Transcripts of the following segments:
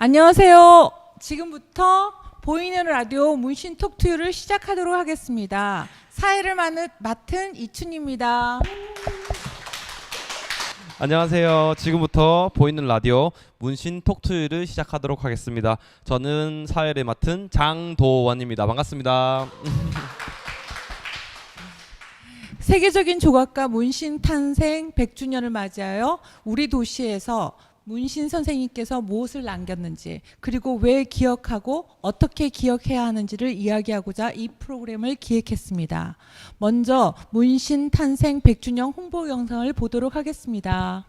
안녕하세요. 지금부터 보이는 라디오 문신 톡투유를 시작하도록 하겠습니다. 사회를 맡은 이춘입니다. 안녕하세요. 지금부터 보이는 라디오 문신 톡투유를 시작하도록 하겠습니다. 저는 사회를 맡은 장도원입니다. 반갑습니다. 세계적인 조각가 문신 탄생 100주년을 맞이하여 우리 도시에서 문신 선생님께서 무엇을 남겼는지, 그리고 왜 기억하고 어떻게 기억해야 하는지를 이야기하고자 이 프로그램을 기획했습니다. 먼저 문신 탄생 100주년 홍보 영상을 보도록 하겠습니다.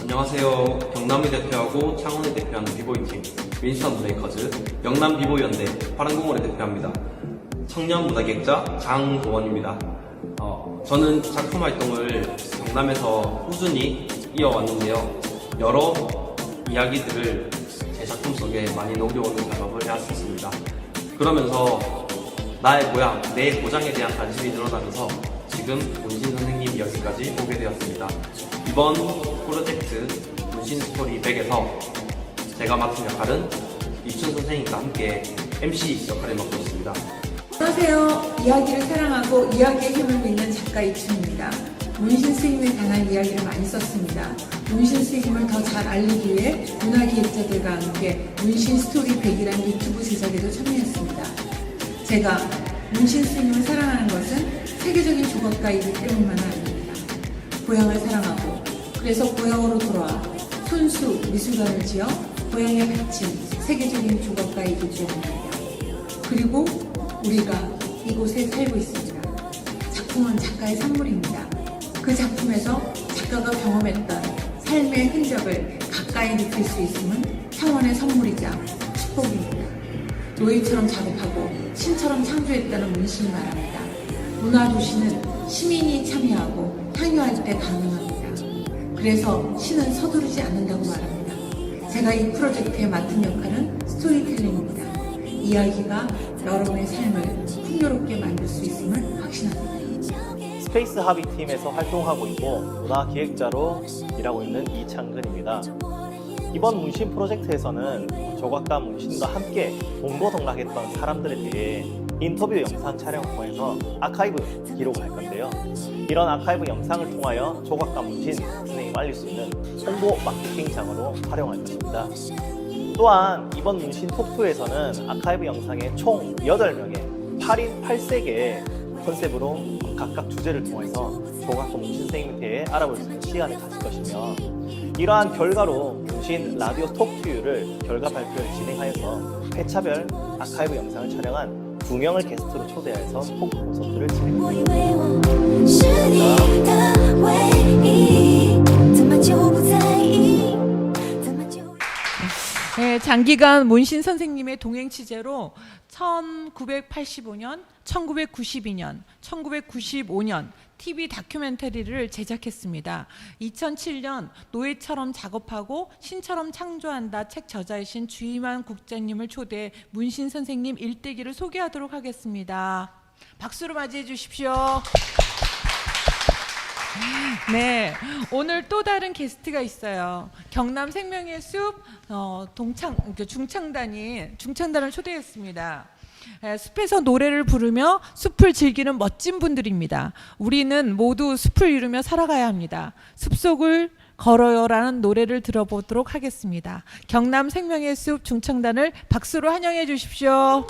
안녕하세요. 경남을 대표하고 창원을 대표하는 비보이팀 윈스턴 브레이커즈 영남 비보이연대 파란공원을 대표합니다. 청년 문화기획자 장도원입니다. 저는 작품 활동을 경남에서 꾸준히 이어왔는데요. 여러 이야기들을 제 작품 속에 많이 녹여오는 작업을 해왔습니다. 그러면서 나의 고향, 내 고장에 대한 관심이 늘어나면서 지금 문신 선생님 여기까지 오게 되었습니다. 이번 프로젝트 문신 스토리 100에서 제가 맡은 역할은 이춘 선생님과 함께 MC 역할을 맡고 있습니다. 안녕하세요. 이야기를 사랑하고 이야기의 힘을 믿는 작가 이춘입니다. 문신 스님에 관한 이야기를 많이 썼습니다. 문신 스님을 더 잘 알리기 위해 문화기획자들과 함께 문신 스토리 100이라는 유튜브 제작에도 참여했습니다. 제가 문신 스님을 사랑하는 것은 세계적인 조각가이기 때문만 아닙니다. 고향을 사랑하고 그래서 고향으로 돌아와 손수 미술관을 지어 고향에 바친 세계적인 조각가이기 때문입니다. 그리고 우리가 이곳에 살고 있습니다. 작품은 작가의 선물입니다. 그 작품에서 작가가 경험했던 삶의 흔적을 가까이 느낄 수 있음은 창원의 선물이자 축복입니다. 노예처럼 작업하고 신처럼 창조했다는 문신이 말합니다. 문화도시는 시민이 참여하고 향유할 때 가능합니다. 그래서 신은 서두르지 않는다고 말합니다. 제가 이 프로젝트에 맡은 역할은 스토리텔링입니다. 이야기가 여러분의 삶을 풍요롭게 만들 수 있음을 확신합니다. 스페이스 하비팀에서 활동하고 있고 문화기획자로 일하고 있는 이창근입니다. 이번 문신 프로젝트에서는 조각가 문신과 함께 동고동락했던 사람들에 대해 인터뷰 영상 촬영을 통해서 아카이브 기록을 할 건데요. 이런 아카이브 영상을 통하여 조각가 문신 선생님을 알릴 수 있는 홍보 마케팅장으로 활용할 것입니다. 또한 이번 문신 톡투에서는 아카이브 영상에 총 8명의 8인 8색의 컨셉으로 각각 주제를 통해서 조각가 문신 선생님에 대해 알아볼 수 있는 시간을 가질 것이며, 이러한 결과로 문신 라디오 톡투유를 결과 발표를 진행하여서 회차별 아카이브 영상을 촬영한 2명을 게스트로 초대해서 톡 콘서트를 진행합니다. 네, 장기간 문신 선생님의 동행 취재로 1985년, 1992년, 1995년 TV 다큐멘터리를 제작했습니다. 2007년 노예처럼 작업하고 신처럼 창조한다 책 저자이신 주임한 국장님을 초대해 문신 선생님 일대기를 소개하도록 하겠습니다. 박수로 맞이해 주십시오. 네, 오늘 또 다른 게스트가 있어요. 경남 생명의 숲 중창단을 초대했습니다. 숲에서 노래를 부르며 숲을 즐기는 멋진 분들입니다. 우리는 모두 숲을 이루며 살아가야 합니다. 숲속을 걸어요라는 노래를 들어보도록 하겠습니다. 경남 생명의 숲 중창단을 박수로 환영해 주십시오.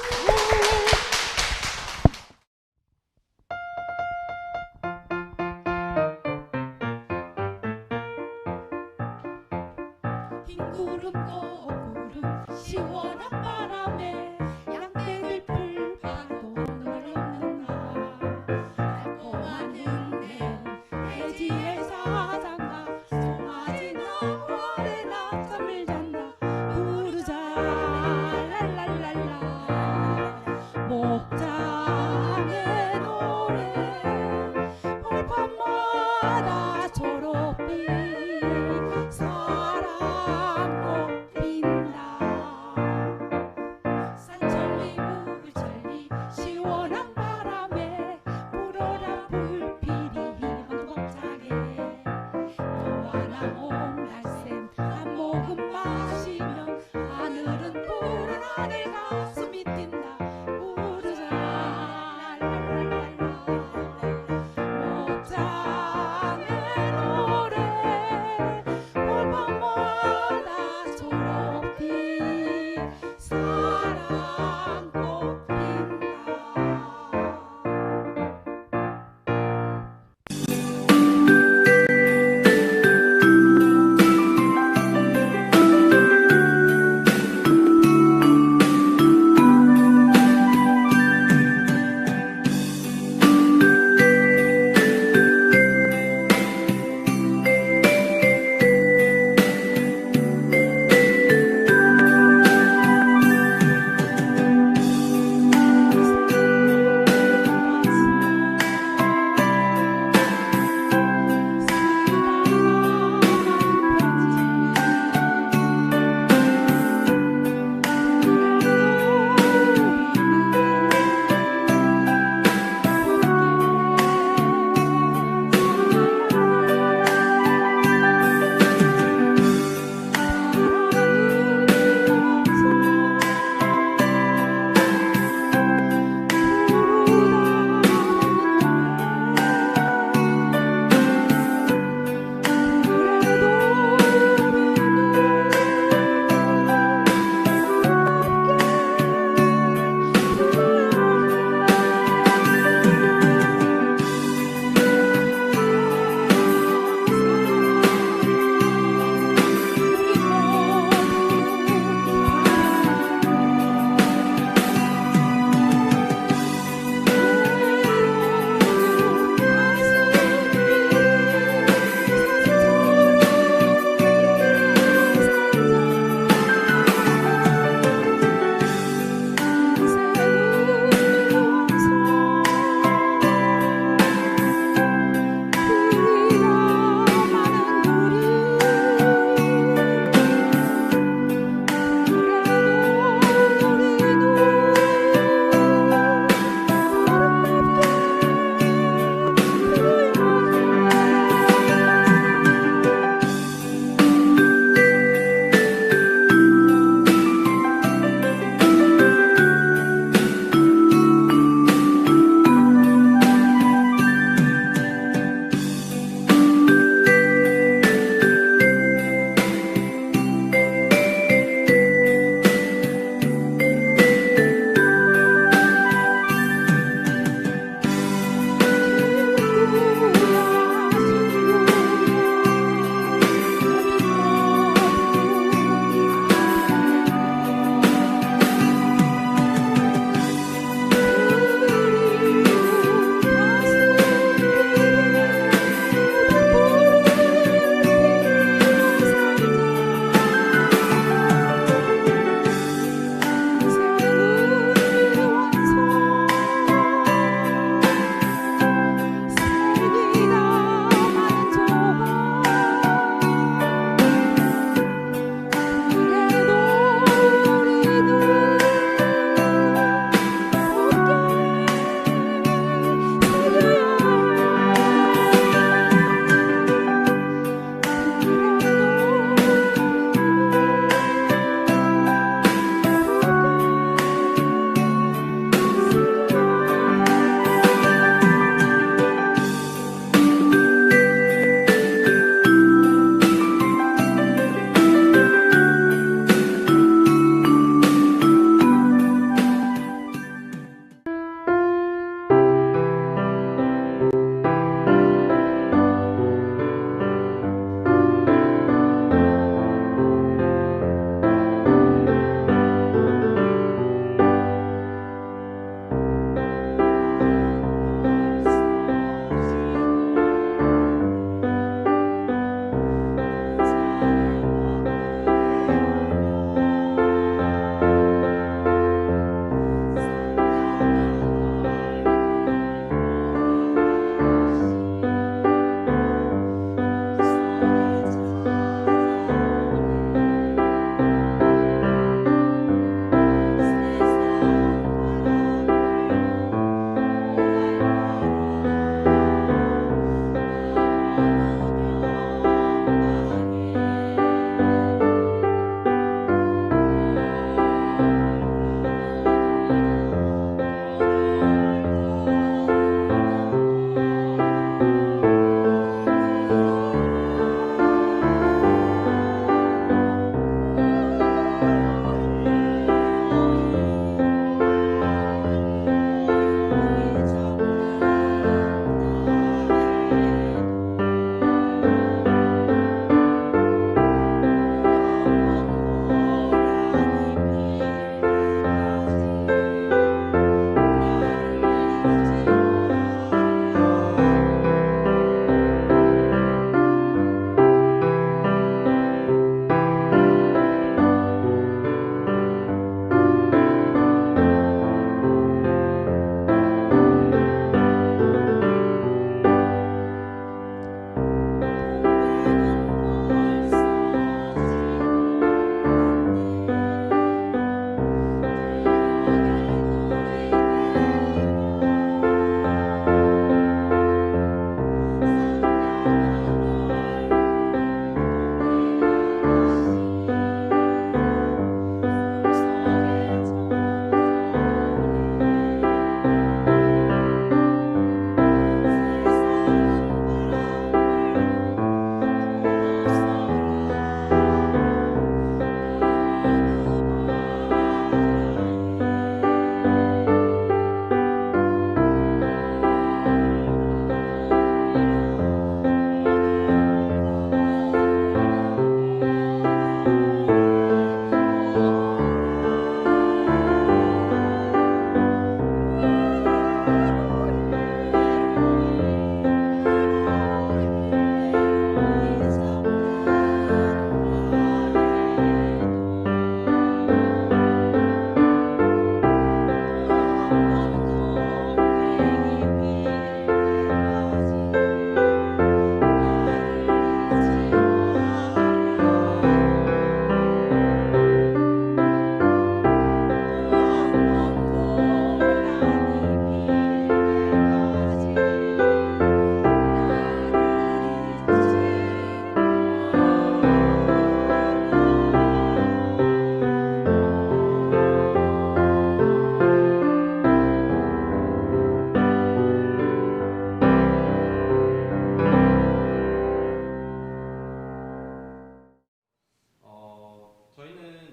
흰 구름 꼬구름 시원한 바람에 양떼들 풀파도 늘어놓는다. 달콤한 은혜 대지의 사장가 송아지 나무아래 낮잠을 잔다. 부르자 랄랄랄라 목장의 노래 벌판마다 초록빛 사랑꽃 핀다. 산책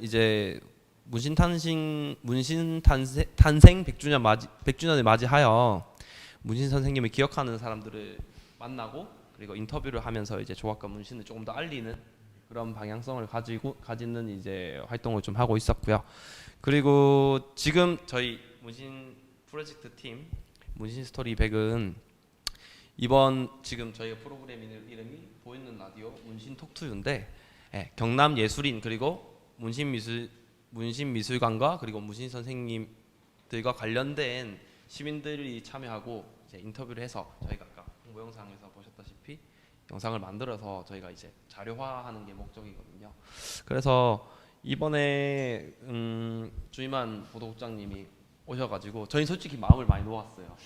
이제 문신 탄생 100주년을 맞이하여 문신 선생님을 기억하는 사람들을 만나고 그리고 인터뷰를 하면서 이제 조각과 문신을 조금 더 알리는 그런 방향성을 가지는 이제 활동을 좀 하고 있었고요. 그리고 지금 저희 문신 프로젝트 팀 문신 스토리 100은 이번 지금 저희가 프로그램 이름이 보이는 라디오 문신 톡투유인데 경남 예술인 그리고 문신미술관과 그리고 문신 선생님들과 관련된 시민들이 참여하고 이제 인터뷰를 해서 저희가 아까 홍보 영상에서 보셨다시피 영상을 만들어서 저희가 이제 자료화하는 게 목적이거든요. 그래서 이번에 주임한 보도국장님이 오셔가지고 저희 솔직히 마음을 많이 놓았어요.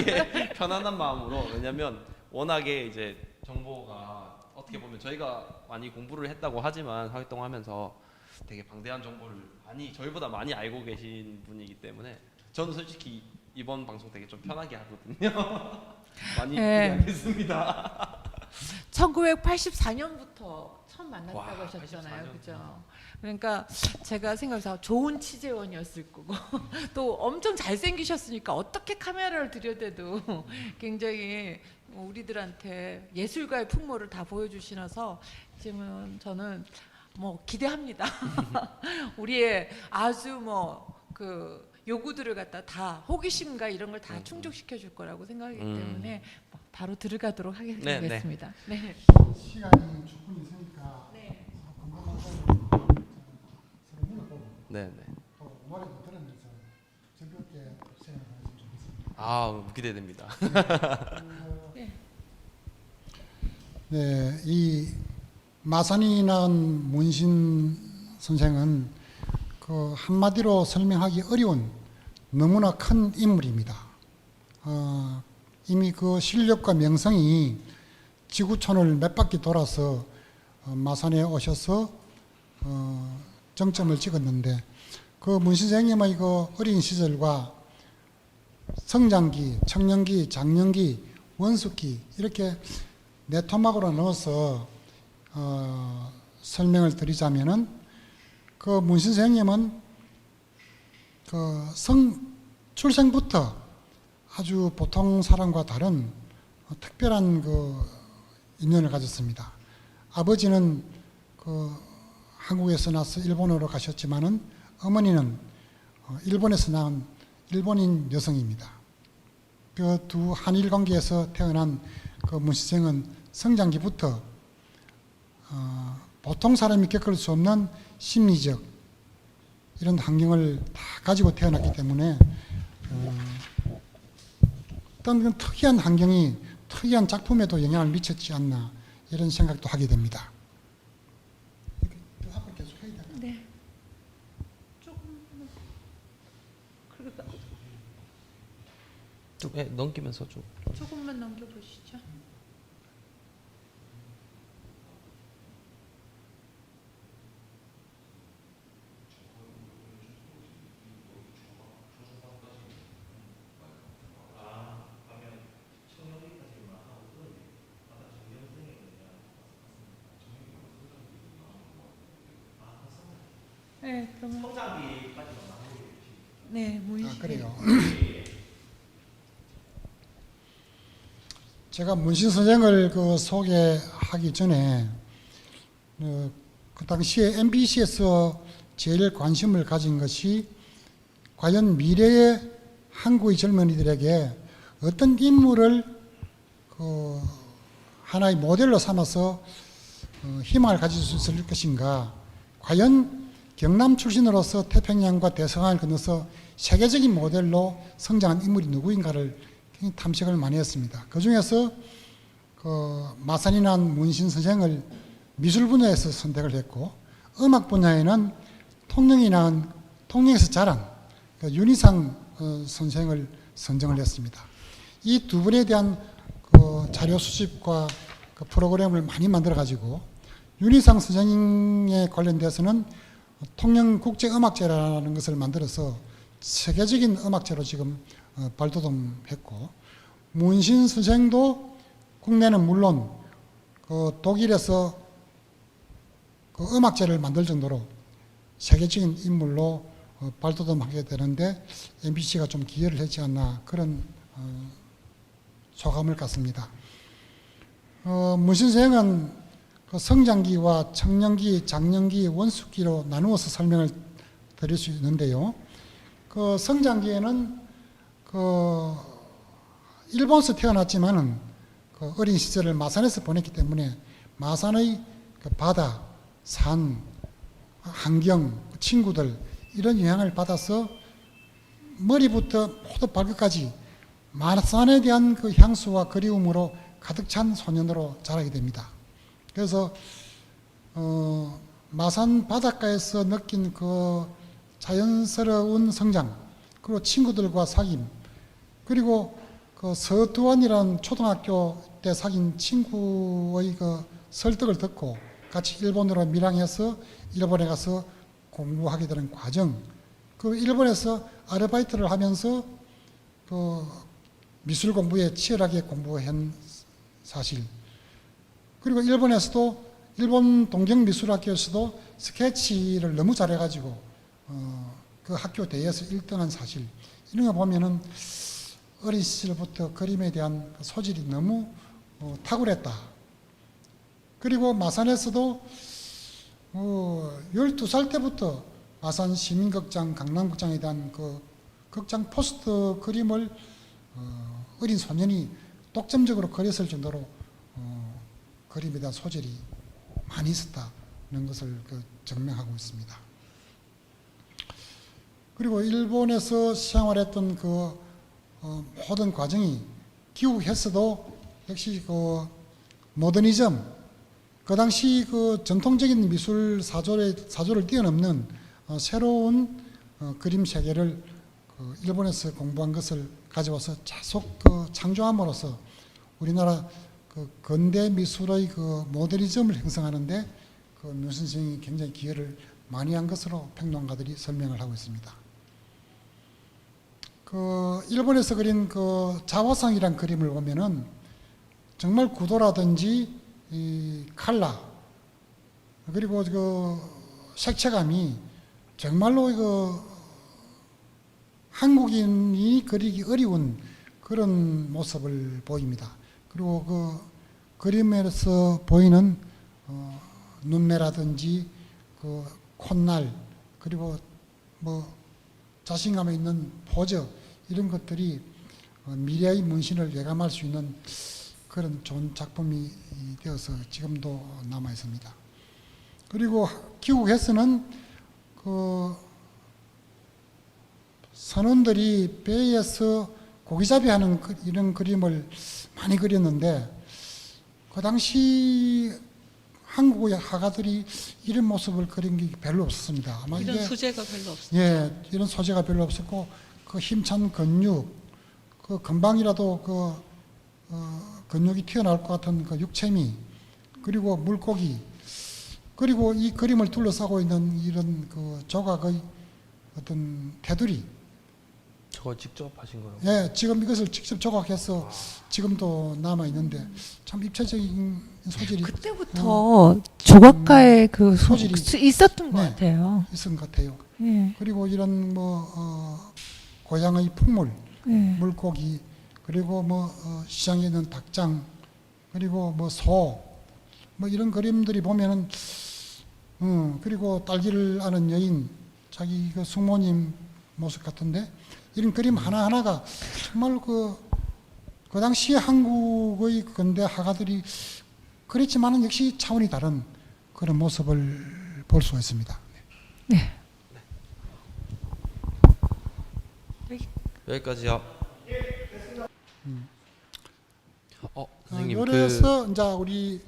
되게 편안한 마음으로. 왜냐면 워낙에 이제 정보가 어떻게 보면 저희가 많이 공부를 했다고 하지만 활동하면서 되게 방대한 정보를 저희보다 많이 알고 계신 분이기 때문에 저는 솔직히 이번 방송 되게 좀 편하게 하거든요. 많이 기대하겠습니다. 1984년부터 처음 만났다고 와, 하셨잖아요. 84년. 그죠? 그러니까 제가 생각해서 좋은 취재원이었을 거고 또 엄청 잘생기셨으니까 어떻게 카메라를 들여대도 굉장히 우리들한테 예술가의 풍모를 다 보여주시나서 지금 저는 뭐 기대합니다. 우리의 아주 그 요구들을 갖다 다 호기심과 이런 걸 다 충족시켜 줄 거라고 생각하기 때문에 바로 들어가도록 하겠습니다. 네. 시간이 충분히 있으니까 네. 궁금한 거 서로 물어보고 네네. 또 노래도 들으면서 즐겁게 시간을 보냈으면 좋겠습니다. 아 기대됩니다. 네, 이 마산이 낳은 문신 선생은 그 한마디로 설명하기 어려운 너무나 큰 인물입니다. 이미 그 실력과 명성이 지구촌을 몇 바퀴 돌아서 마산에 오셔서 정점을 찍었는데 그 문신 선생님의 그 어린 시절과 성장기, 청년기, 장년기, 원숙기 이렇게 네 토막으로 넣어서 설명을 드리자면은 그 문신 선생님은 그 출생부터 아주 보통 사람과 다른 특별한 그 인연을 가졌습니다. 아버지는 그 한국에서 나서 일본으로 가셨지만은 어머니는 일본에서 낳은 일본인 여성입니다. 그 두 한일 관계에서 태어난 그 문신생은 성장기부터 보통 사람이 겪을 수 없는 심리적 이런 환경을 다 가지고 태어났기 때문에 어떤 특이한 환경이 특이한 작품에도 영향을 미쳤지 않나 이런 생각도 하게 됩니다. 앞으로 계속 해야 되나? 네. 조금 좀 넘기면서 좀. 조금만 넘겨보시죠. 네, 그러면 네, 문신. 그래요. 제가 문신 선생을 그 소개하기 전에 그 당시에 MBC에서 제일 관심을 가진 것이 과연 미래의 한국의 젊은이들에게 어떤 인물을 그 하나의 모델로 삼아서 희망을 가질 수 있을 것인가. 과연 경남 출신으로서 태평양과 대서강을 건너서 세계적인 모델로 성장한 인물이 누구인가를 굉장히 탐색을 많이 했습니다. 그 중에서 그 마산이 난 문신 선생을 미술 분야에서 선택을 했고, 음악 분야에는 통영에서 자란 그 윤희상 선생을 선정을 했습니다. 이 두 분에 대한 그 자료 수집과 그 프로그램을 많이 만들어 가지고 윤희상 선생에 관련돼서는 통영국제음악제라는 것을 만들어서 세계적인 음악제로 지금 발돋움했고, 문신 선생도 국내는 물론 그 독일에서 그 음악제를 만들 정도로 세계적인 인물로 발돋움하게 되는데 MBC가 좀 기여를 했지 않나 그런 소감을 갖습니다. 문신생은 그 성장기와 청년기, 장년기, 원숙기로 나누어서 설명을 드릴 수 있는데요. 그 성장기에는 그 일본에서 태어났지만은 그 어린 시절을 마산에서 보냈기 때문에 마산의 그 바다, 산, 환경, 친구들 이런 영향을 받아서 머리부터 모두 발끝까지 마산에 대한 그 향수와 그리움으로 가득 찬 소년으로 자라게 됩니다. 그래서 마산 바닷가에서 느낀 그 자연스러운 성장, 그리고 친구들과 사귐, 그리고 그 서두환이라는 초등학교 때 사귄 친구의 그 설득을 듣고 같이 일본으로 밀항해서 일본에 가서 공부하게 되는 과정, 그 일본에서 아르바이트를 하면서 그 미술 공부에 치열하게 공부한 사실, 그리고 일본에서도 일본 동경미술학교에서도 스케치를 너무 잘해가지고 그 학교 대회에서 1등한 사실, 이런 거 보면은 어린 시절부터 그림에 대한 소질이 너무 탁월했다. 그리고 마산에서도 12살 때부터 마산 시민극장, 강남극장에 대한 그 극장 포스터 그림을 어린 소년이 독점적으로 그렸을 정도로 그림에 대한 소질이 많이 있었다는 것을 증명하고 있습니다. 그리고 일본에서 생활했던 그 모든 과정이 귀국했어도 역시 그 모더니즘, 그 당시 그 전통적인 미술 사조를 뛰어넘는 새로운 그림 세계를 일본에서 공부한 것을 가져와서 계속 창조함으로써 우리나라 그 근대 미술의 그 모더니즘을 형성하는데 그 류 선생이 굉장히 기여를 많이 한 것으로 평론가들이 설명을 하고 있습니다. 그 일본에서 그린 그 자화상이란 그림을 보면은 정말 구도라든지 이 컬러, 그리고 그 색채감이 정말로 그 한국인이 그리기 어려운 그런 모습을 보입니다. 그리고 그 그림에서 보이는 눈매라든지 그 콧날, 그리고 뭐 자신감에 있는 포즈, 이런 것들이 미래의 문신을 예감할 수 있는 그런 좋은 작품이 되어서 지금도 남아 있습니다. 그리고 귀국해서는 그 선원들이 배에서 고기잡이하는 이런 그림을 많이 그렸는데 그 당시 한국의 화가들이 이런 모습을 그린 게 별로 없었습니다. 아마 이런 이게, 소재가 별로 없어요. 예, 이런 소재가 별로 없었고 그 힘찬 근육, 그 금방이라도 그 근육이 튀어나올 것 같은 그 육체미, 그리고 물고기, 그리고 이 그림을 둘러싸고 있는 이런 그 조각의 어떤 테두리. 저거 직접 하신 거예요? 예, 지금 이것을 직접 조각해서 지금도 남아 있는데 참 입체적인 소질이 그때부터 조각가의 그 소질이 있었던 것 네. 같아요. 있은 것 같아요. 예. 그리고 이런 고향의 풍물, 예. 물고기, 그리고 시장에 있는 닭장, 그리고 소, 이런 그림들이 보면은 그리고 딸기를 아는 여인, 자기 그 숙모님 모습 같은데 이런 그림 하나하나가 정말 그 당시 한국의 근대 화가들이 그랬지만은 역시 차원이 다른 그런 모습을 볼 수가 있습니다. 네. 여기까지요. 선생님 그래서 이제 우리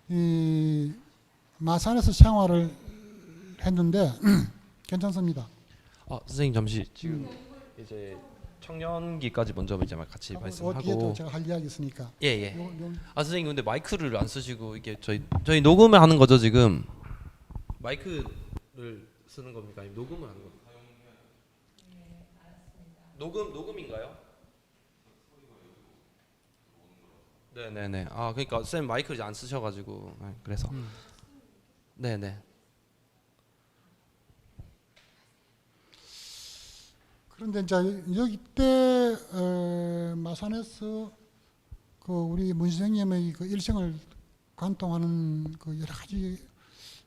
이 마산에서 생활을 했는데 괜찮습니다. 선생님 잠시 지금 이제 청년기까지 먼저 이제 같이 뒤에도 말씀하고. 제가 할 이야기 있으니까. 예. 요- 선생님 근데 마이크를 안 쓰시고 이게 저희 녹음을 하는 거죠 지금? 마이크를 쓰는 겁니까? 아니면 녹음을 하는 겁니까? 녹음인가요? 네네네. 그러니까 쌤 마이크를 이제 안 쓰셔가지고 그래서. 네네. 그런데 이제 여기 때 마산에서 그 우리 문 선생님의 그 일생을 관통하는 그 여러 가지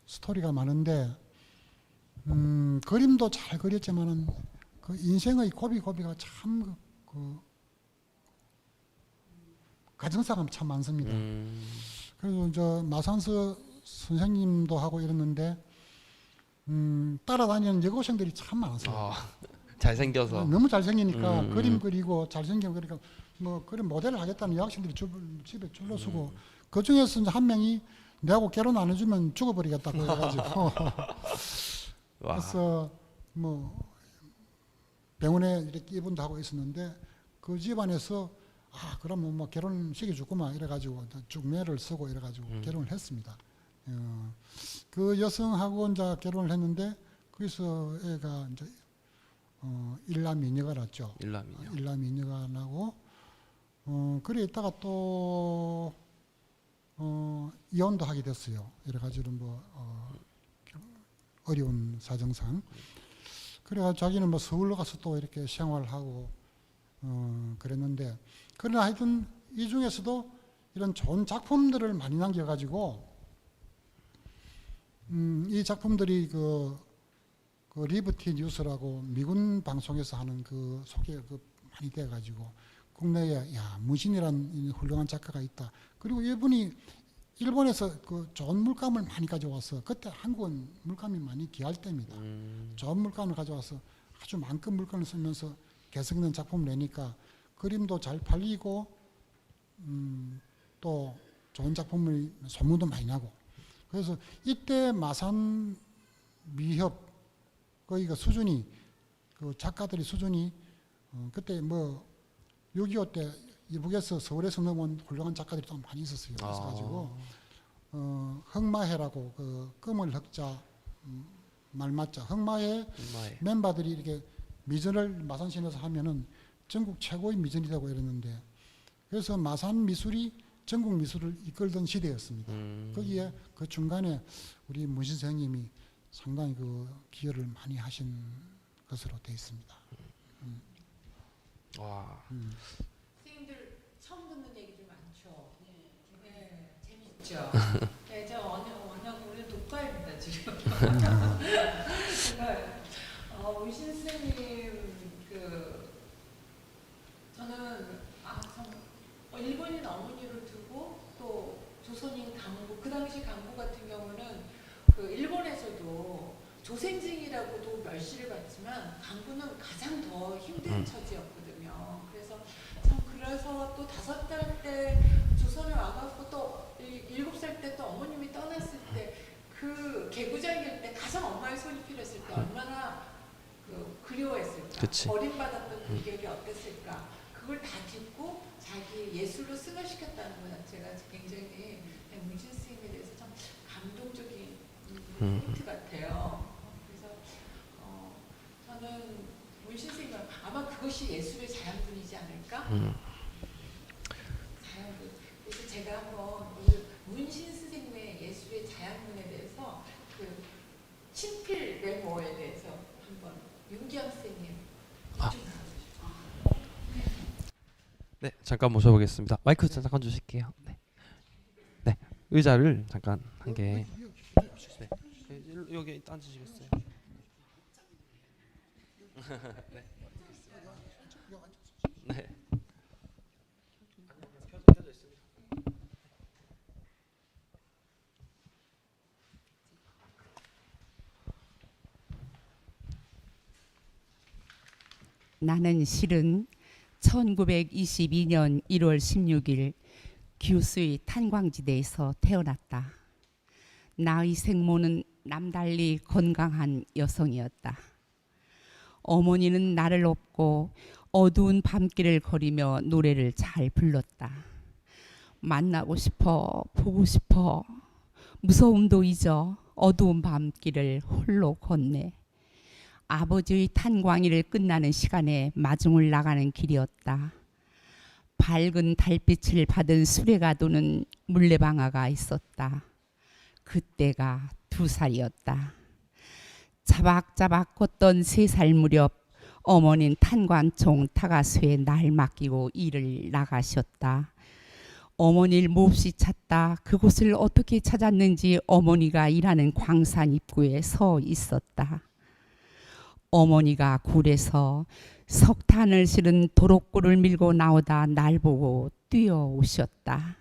스토리가 많은데 그림도 잘 그렸지만은 그 인생의 고비고비가 참 그 가정사가 참 많습니다. 그래서 저 마산서 선생님도 하고 이랬는데 따라다니는 여고생들이 참 많았어요. 잘생겨서. 너무 잘생기니까 그림 그리고 잘생기고 그러니까 뭐 그런 모델을 하겠다는 여학생들이 집에 줄로 서고 그 중에서 이제 한 명이 내하고 결혼 안 해주면 죽어버리겠다고 해가지고 와. 그래서 뭐 병원에 이렇게 입원도 하고 있었는데 그 집안에서 그러면 뭐 결혼 시켜주구만 이래가지고 중매를 쓰고 이래가지고 결혼을 했습니다. 그 여성하고 이제 결혼을 했는데 거기서 애가 이제 일남이녀가 났죠. 일남이요. 일남이녀가 나고 그래 있다가 또 이혼도 하게 됐어요. 여러 가지로 뭐 어려운 사정상. 그래가지고 자기는 뭐 서울로 가서 또 이렇게 생활하고 그랬는데 그러나 하여튼 이 중에서도 이런 좋은 작품들을 많이 남겨가지고 이 작품들이 그 리버티 뉴스라고 미군 방송에서 하는 그 소개가 많이 돼가지고 국내에 문신이라는 훌륭한 작가가 있다. 그리고 이분이 일본에서 그 좋은 물감을 많이 가져와서 그때 한국은 물감이 많이 귀할 때입니다. 좋은 물감을 가져와서 아주 많은 물감을 쓰면서 개성 있는 작품을 내니까 그림도 잘 팔리고 또 좋은 작품을 소문도 많이 나고 그래서 이때 마산 미협 거기가 수준이 그 작가들의 수준이 그때 뭐 6.25 때 이북에서 서울에서 넘어온 훌륭한 작가들이 또 많이 있었어요. 그래서 가지고 흑마해라고 그 금을 흑자 말맞자 흑마해 멤버들이 이렇게 미전을 마산시내에서 하면은 전국 최고의 미전이 되고 이랬는데 그래서 마산 미술이 전국 미술을 이끌던 시대였습니다. 거기에 그 중간에 우리 문신 선생님이 상당히 그 기여를 많이 하신 것으로 되어 있습니다. 와. 선생님들 처음 듣는 얘기들 많죠. 네, 재밌죠. 네, 저 워낙 우리 독과입니다 지금. 정말 문신 선생님 저는 일본인 어머니를 두고 또 조선인 강부 그 당시 강부 같은 경우는 그 일본에서도 조생징이라고도 멸시를 받지만 강부는 가장 더 힘든 처지였거든요. 그래서 또 5살 때 조선에 와갖고 또 7살 때 또 어머님이 떠났을 때 그 개구장일 때 가장 엄마의 손이 필요했을 때 얼마나 그리워했을까. 그치. 버림받았던 그 기억이 어땠을까. 그걸 다 딛고 자기 예술로 승화시켰다는 것 자체가 굉장히 문신 선생님에 대해서 참 감동적인 포인트 같아요. 그래서 저는 문신 선생님 아마 그것이 예술의 자양분이지 않을까? 자양분. 그래서 제가 한번 문신 선생님의 예술의 자양분에 대해서 그 친필 메모에 대해서 한번 윤기영 선생님 네, 잠깐 모셔보겠습니다. 마이크 잠깐 주실게요. 네. 네, 의자를 잠깐 한 개. 네. 여기 앉으시겠어요? 네. 네. 나는 실은 1922년 1월 16일 규수의 탄광지대에서 태어났다. 나의 생모는 남달리 건강한 여성이었다. 어머니는 나를 업고 어두운 밤길을 걸으며 노래를 잘 불렀다. 만나고 싶어, 보고 싶어, 무서움도 잊어 어두운 밤길을 홀로 걷네. 아버지의 탄광일을 끝나는 시간에 마중을 나가는 길이었다. 밝은 달빛을 받은 수레가 도는 물레방아가 있었다. 그때가 2살이었다. 자박자박 걷던 3살 무렵 어머니는 탄광총 타가수에 날 맡기고 일을 나가셨다. 어머니를 몹시 찾다. 그곳을 어떻게 찾았는지 어머니가 일하는 광산 입구에 서 있었다. 어머니가 굴에서 석탄을 실은 도로골을 밀고 나오다 날 보고 뛰어오셨다.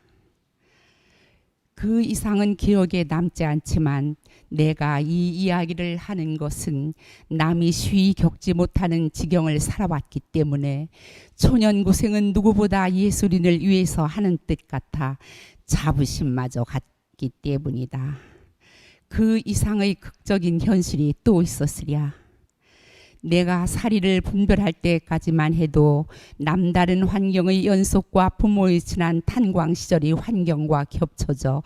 그 이상은 기억에 남지 않지만 내가 이 이야기를 하는 것은 남이 쉬이 겪지 못하는 지경을 살아왔기 때문에 초년고생은 누구보다 예술인을 위해서 하는 뜻 같아 자부심마저 갖기 때문이다. 그 이상의 극적인 현실이 또 있었으랴. 내가 사리를 분별할 때까지만 해도 남다른 환경의 연속과 부모의 지난 탄광 시절의 환경과 겹쳐져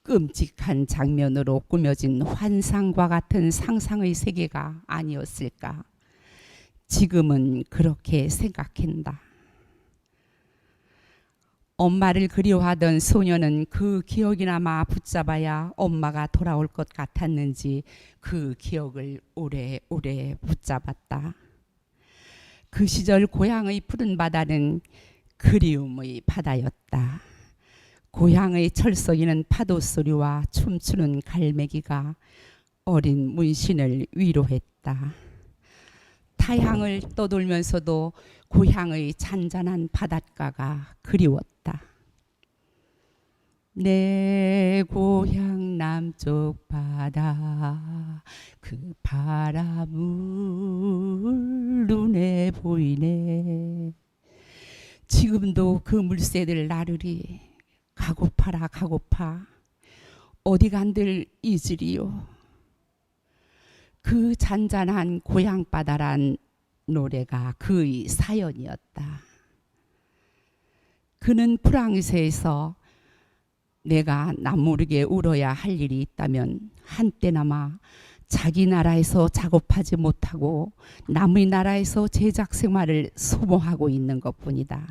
끔찍한 장면으로 꾸며진 환상과 같은 상상의 세계가 아니었을까. 지금은 그렇게 생각한다. 엄마를 그리워하던 소녀는 그 기억이나마 붙잡아야 엄마가 돌아올 것 같았는지 그 기억을 오래오래 붙잡았다. 그 시절 고향의 푸른 바다는 그리움의 바다였다. 고향의 철썩이는 파도 소리와 춤추는 갈매기가 어린 문신을 위로했다. 타향을 떠돌면서도 고향의 잔잔한 바닷가가 그리웠다. 내 고향 남쪽 바다 그 바람을 눈에 보이네. 지금도 그 물새들 나르리 가고파라 가고파 어디 간들 잊으리요. 그 잔잔한 고향 바다란 노래가 그의 사연이었다. 그는 프랑스에서 내가 남 모르게 울어야 할 일이 있다면 한때나마 자기 나라에서 작업하지 못하고 남의 나라에서 제작 생활을 소모하고 있는 것뿐이다.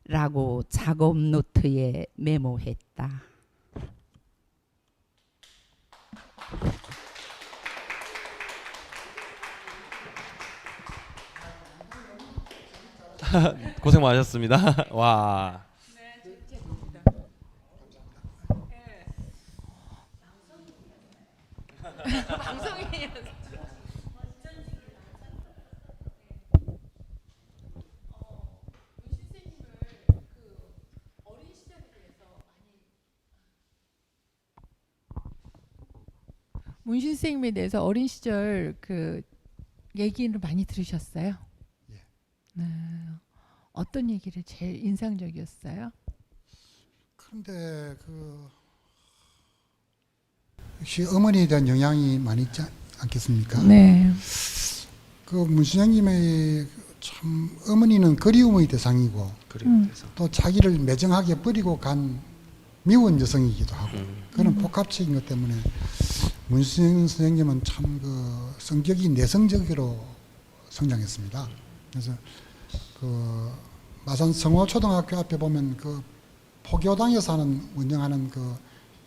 라고 작업 노트에 메모했다. 고생 많으셨습니다. 와. 문신 선생님에 대해서 어린 시절 그 얘기를 많이 들으셨어요? 예. 네. 어떤 얘기를 제일 인상적이었어요? 그런데 역시 어머니에 대한 영향이 많이 있지 않겠습니까? 네. 그 문신영님의 참 어머니는 그리움의 대상이고 또 자기를 매정하게 버리고 간 미운 여성이기도 하고 그런 복합적인 것 때문에 문신 선생님은 참 그 성격이 내성적으로 성장했습니다. 그래서 그 마산 성호초등학교 앞에 보면 그 포교당에서 하는 운영하는 그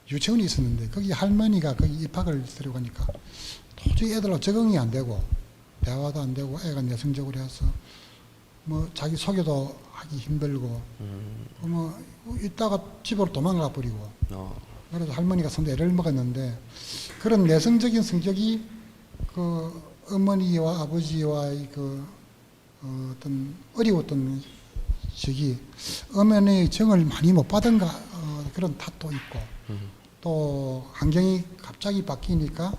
유치원이 있었는데 거기 할머니가 거기 입학을 들어가니까 도저히 애들하고 적응이 안 되고 대화도 안 되고 애가 내성적으로 해서 뭐 자기 소개도 하기 힘들고 뭐 이따가 집으로 도망가 버리고 그래서 할머니가 상당히 애를 먹었는데 그런 내성적인 성격이 그 어머니와 아버지와의 그 어떤 어려웠던 시기 어머니의 정을 많이 못 받은가 그런 탓도 있고 또 환경이 갑자기 바뀌니까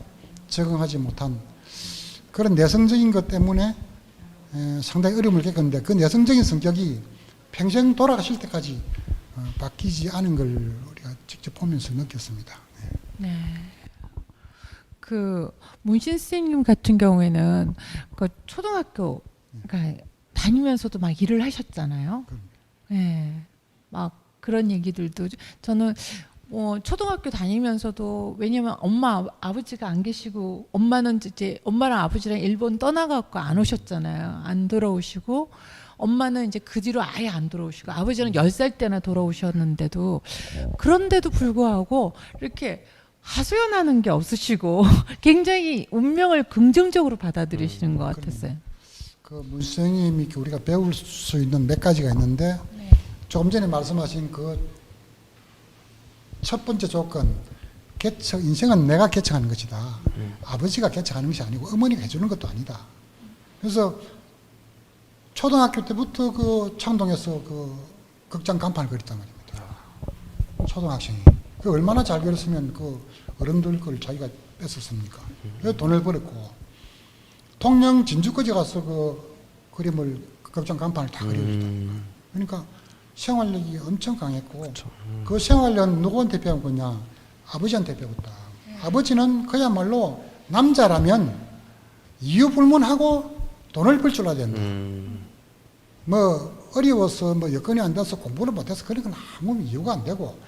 적응하지 못한 그런 내성적인 것 때문에 상당히 어려움을 겪었는데 그 내성적인 성격이 평생 돌아가실 때까지 바뀌지 않은 걸 우리가 직접 보면서 느꼈습니다. 네. 그 문신 선생님 같은 경우에는 그 초등학교 그러니까 다니면서도 막 일을 하셨잖아요. 네. 막 그런 얘기들도 저는 초등학교 다니면서도 왜냐면 엄마 아버지가 안 계시고 엄마는 이제 엄마랑 아버지랑 일본 떠나갖고 안 오셨잖아요. 안 돌아오시고 엄마는 이제 그 뒤로 아예 안 돌아오시고 아버지는 10살 때나 돌아오셨는데도 그런데도 불구하고 이렇게 하소연하는 게 없으시고 굉장히 운명을 긍정적으로 받아들이시는 것 같았어요. 그 문선생님이 이렇게 우리가 배울 수 있는 몇 가지가 있는데 네. 조금 전에 말씀하신 그 첫 번째 조건 개척 인생은 내가 개척하는 것이다. 아버지가 개척하는 것이 아니고 어머니가 해주는 것도 아니다. 그래서 초등학교 때부터 그 창동에서 그 극장 간판을 그렸단 말입니다. 초등학생이. 그 얼마나 잘 그렸으면 그 어른들 걸 자기가 뺏었습니까? 그래서 돈을 벌었고 통영 진주까지 가서 그 그림을 그 극장 간판을 다 그려줬다. 그러니까 생활력이 엄청 강했고 그 생활력 누구한테 배운 거냐? 아버지한테 배웠다. 아버지는 그야말로 남자라면 이유 불문하고 돈을 벌 줄 알아야 된다. 뭐 어려워서 뭐 여건이 안 돼서 공부를 못해서 그런 건 아무 이유가 안 되고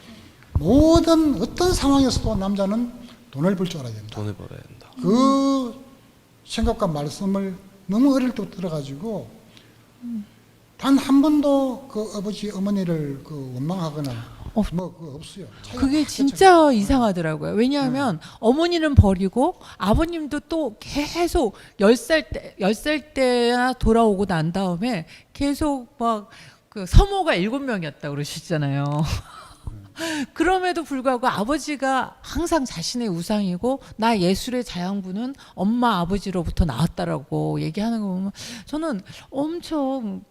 모든 어떤 상황에서도 남자는 돈을 벌 줄 알아야 된다. 돈을 벌어야 된다. 그 생각과 말씀을 너무 어릴 때 들어가지고 단 한 번도 그 아버지 어머니를 그 원망하거나 뭐 그거 없어요. 그게 진짜 이상하더라고요. 왜냐하면 어머니는 버리고 아버님도 또 계속 10살 때나 돌아오고 난 다음에 계속 막 그 서모가 7명이었다 그러시잖아요. 그럼에도 불구하고 아버지가 항상 자신의 우상이고 나 예술의 자양분은 엄마 아버지로부터 나왔다라고 얘기하는 거 보면 저는 엄청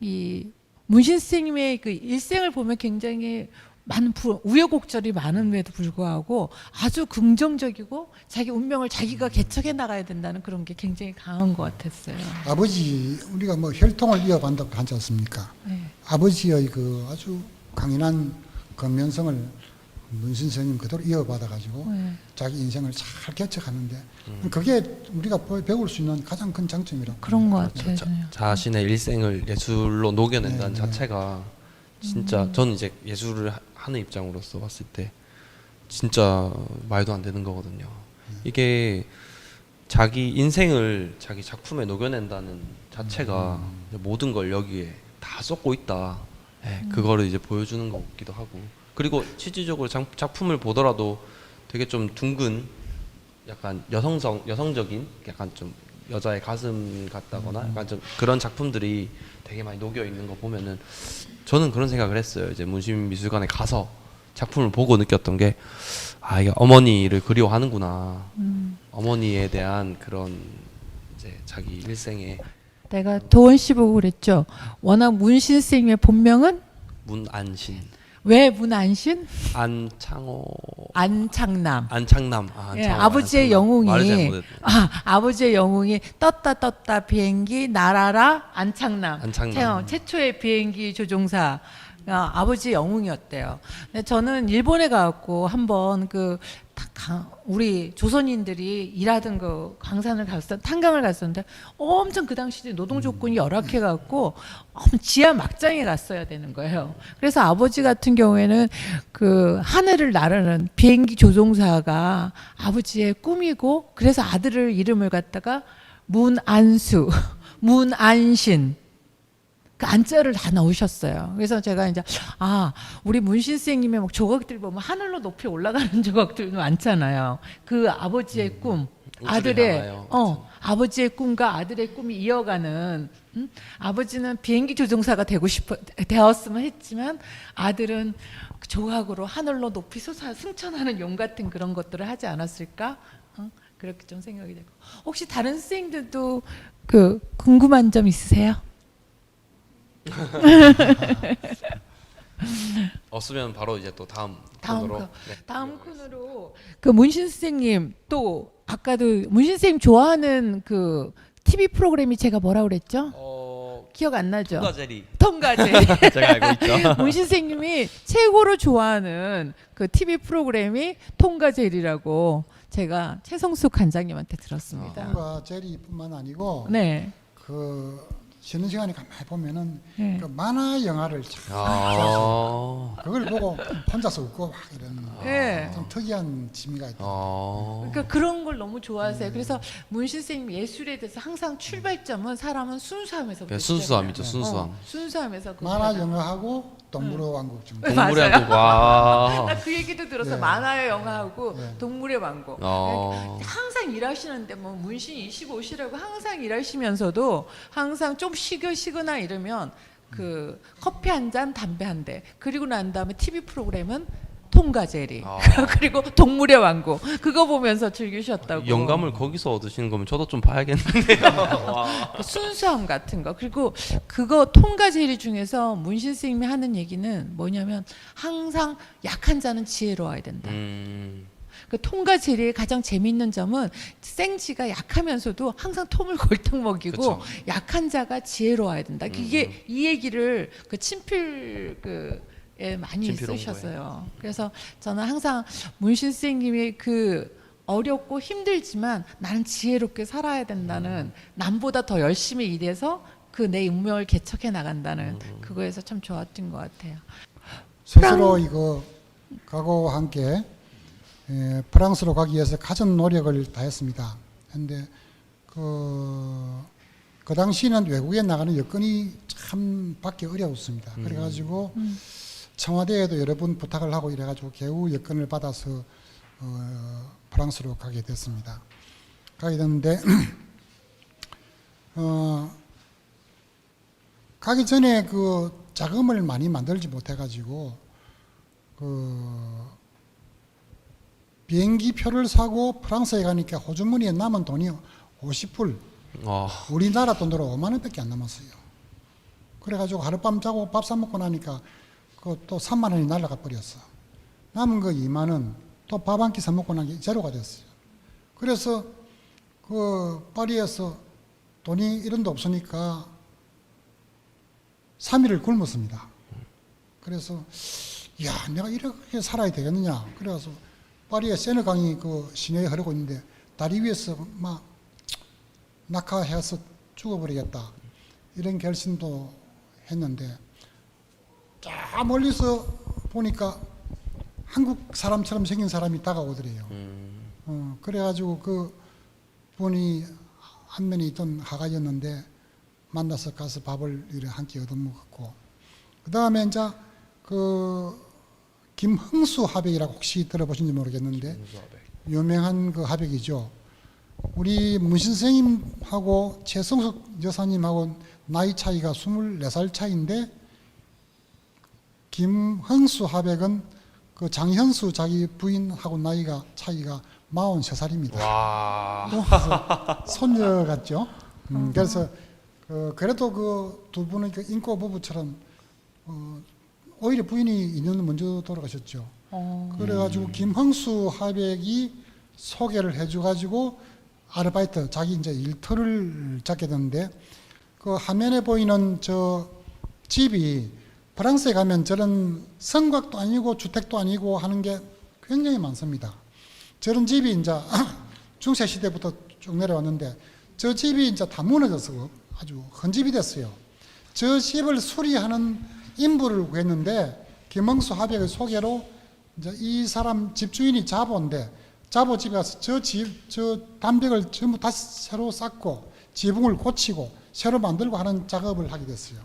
이 문신 선생님의 그 일생을 보면 굉장히 많은 우여곡절이 많음에도 불구하고 아주 긍정적이고 자기 운명을 자기가 개척해 나가야 된다는 그런 게 굉장히 강한 것 같았어요. 아버지 우리가 뭐 혈통을 이어간다고 하지 않습니까? 네. 아버지의 그 아주 강인한 근면성을 문신 선생님 그대로 이어받아가지고 네. 자기 인생을 잘 개척하는데 그게 우리가 배울 수 있는 가장 큰 장점이라고 그런 것 봅니다. 같아요. 저는. 자신의 일생을 예술로 녹여낸다는 네, 자체가 진짜 저는 이제 예술을 하는 입장으로서 봤을 때 진짜 말도 안 되는 거거든요. 이게 자기 인생을 자기 작품에 녹여낸다는 자체가 모든 걸 여기에 다 쏟고 있다. 네, 그거를 이제 보여주는 것 같기도 하고 그리고 실질적으로 작품을 보더라도 되게 좀 둥근 약간 여성적인 약간 좀 여자의 가슴 같다거나 약간 좀 그런 작품들이 되게 많이 녹여 있는 거 보면은 저는 그런 생각을 했어요. 이제 문신미술관에 가서 작품을 보고 느꼈던 게 아 이게 어머니를 그리워하는구나. 어머니에 대한 그런 이제 자기 일생의 내가 도원 씨 보고 그랬죠. 워낙 문신 선생님의 본명은 문안신, 왜 문안신? 안창호, 안창남. 안창남. 예, 안창호, 아버지의 안창남. 말을 잘 영웅이 못했네. 아버지의 영웅이 떴다 비행기 날아라 안창남. 안창남. 최초의 비행기 조종사. 아버지 영웅이었대요. 근데 저는 일본에 가갖고 한번 우리 조선인들이 일하던 그 탄강을 갔었는데 엄청 그 당시에 노동 조건이 열악해갖고 지하 막장에 갔어야 되는 거예요. 그래서 아버지 같은 경우에는 그 하늘을 나르는 비행기 조종사가 아버지의 꿈이고 그래서 아들을 이름을 갖다가 문안수, 문안신 그 안자를 다 넣으셨어요. 그래서 제가 이제 우리 문신 선생님의 막 조각들 보면 하늘로 높이 올라가는 조각들도 많잖아요. 그 아버지의 꿈, 아버지의 꿈과 아들의 꿈이 이어가는 아버지는 비행기 조종사가 되었으면 했지만 아들은 조각으로 하늘로 높이 승천하는 용 같은 그런 것들을 하지 않았을까? 그렇게 좀 생각이 되고 혹시 다른 선생님들도 그 궁금한 점 있으세요? 없으면 바로 이제 또 다음 코너로. 네. 다음 코너로 그 문신 선생님 또 아까도 문신 선생님 좋아하는 그 TV 프로그램이 제가 뭐라 그랬죠? 기억 안 나죠? 통과제리. 제가 알고 있죠. 문신 선생님이 최고로 좋아하는 그 TV 프로그램이 통과제리라고 제가 최성숙 관장님한테 들었습니다. 통과 제리뿐만 아니고 네. 그 쉬는 시간에 가만히 보면은 네. 그 만화 영화를 참 좋아했어요. 그걸 보고 혼자서 웃고 막 이런 네. 좀 특이한 취미가 있다. 그러니까 그런 걸 너무 좋아하세요. 그래서 문신 선생님 예술에 대해서 항상 출발점은 사람은 순수함에서 순수함이죠. 순수함. 순수함에서 만화 영화하고 동물의 왕국 정도. 동물의 왕국. 와. 나 그 얘기도 들어서 네. 만화의 영화하고 네. 동물의 왕국. 항상 일하시는데 뭐 문신 25시라고 항상 일하시면서도 항상 좀 쉬거나 이러면 그 커피 한 잔, 담배 한 대. 그리고 난 다음에 TV 프로그램은 통과 제리. 그리고 동물의 왕국. 그거 보면서 즐기셨다고. 영감을 거기서 얻으시는 거면 저도 좀 봐야겠는데요. 와. 그 순수함 같은 거. 그리고 그거 통과 제리 중에서 문신 스님이 하는 얘기는 뭐냐면 항상 약한 자는 지혜로워야 된다. 그 통과 제리의 가장 재미있는 점은 생지가 약하면서도 항상 톰을 골탕 먹이고 그쵸. 약한 자가 지혜로워야 된다. 이게 이 얘기를 그 친필 에 많이 친필 홍보에. 쓰셨어요. 그래서 저는 항상 문신 선생님이 그 어렵고 힘들지만 나는 지혜롭게 살아야 된다는 남보다 더 열심히 일해서 그 내 운명을 개척해 나간다는 그거에서 참 좋았던 것 같아요. 스스로 이거 각오와 함께 프랑스로 가기 위해서 가진 노력을 다했습니다. 그런데 그 당시에는 외국에 나가는 여건이 참 받기 어려웠습니다. 그래가지고 청와대에도 여러 번 부탁을 하고 이래가지고 겨우 여건을 받아서 프랑스로 가게 됐습니다. 가게 됐는데 가기 전에 그 자금을 많이 만들지 못해가지고 그 비행기 표를 사고 프랑스에 가니까 호주머니에 남은 돈이 50불, 우리나라 돈으로 5만 원밖에 안 남았어요. 그래가지고 하룻밤 자고 밥 사 먹고 나니까 그 또 3만 원이 날아가 버렸어. 남은 거 2만 원, 또 밥 한 끼 사 먹고 나니 제로가 됐어요. 그래서 그 파리에서 돈이 이런 데 없으니까 3일을 굶었습니다. 그래서 야, 내가 이렇게 살아야 되겠느냐. 그래서 파리에 세느강이 그 시내에 흐르고 있는데 다리 위에서 막 낙하해서 죽어버리겠다. 이런 결심도 했는데 저 멀리서 보니까 한국 사람처럼 생긴 사람이 다가오더래요. 그래가지고 그 분이 안면에 있던 화가였는데 만나서 가서 밥을 이렇게 한 끼 얻어먹었고, 그 다음에 이제 그 김흥수 화백이라고 혹시 들어보신지 모르겠는데 유명한 그 화백이죠. 우리 문신 선생님하고 최성숙 여사님하고 나이 차이가 24살 차이인데 김흥수 화백은 그 장현수 자기 부인하고 나이가 차이가 43살입니다. 와. 손녀 같죠. 그래서 그래도 그 두 분은 그 인고 부부처럼 오히려 부인이 2년 먼저 돌아가셨죠. 그래가지고 김흥수 화백이 소개를 해줘가지고 아르바이트 자기 이제 일터를 잡게 됐는데 그 화면에 보이는 저 집이 프랑스에 가면 저런 성곽도 아니고 주택도 아니고 하는 게 굉장히 많습니다. 저런 집이 이제 중세 시대부터 쭉 내려왔는데 저 집이 이제 다 무너져서 아주 헌집이 됐어요. 저 집을 수리하는 인부를 구했는데 김흥수 화백의 소개로 이제 이 사람 집주인이 자보인데 자보 집에 가서 저 담벽을 전부 다시 새로 쌓고 지붕을 고치고 새로 만들고 하는 작업을 하게 됐어요.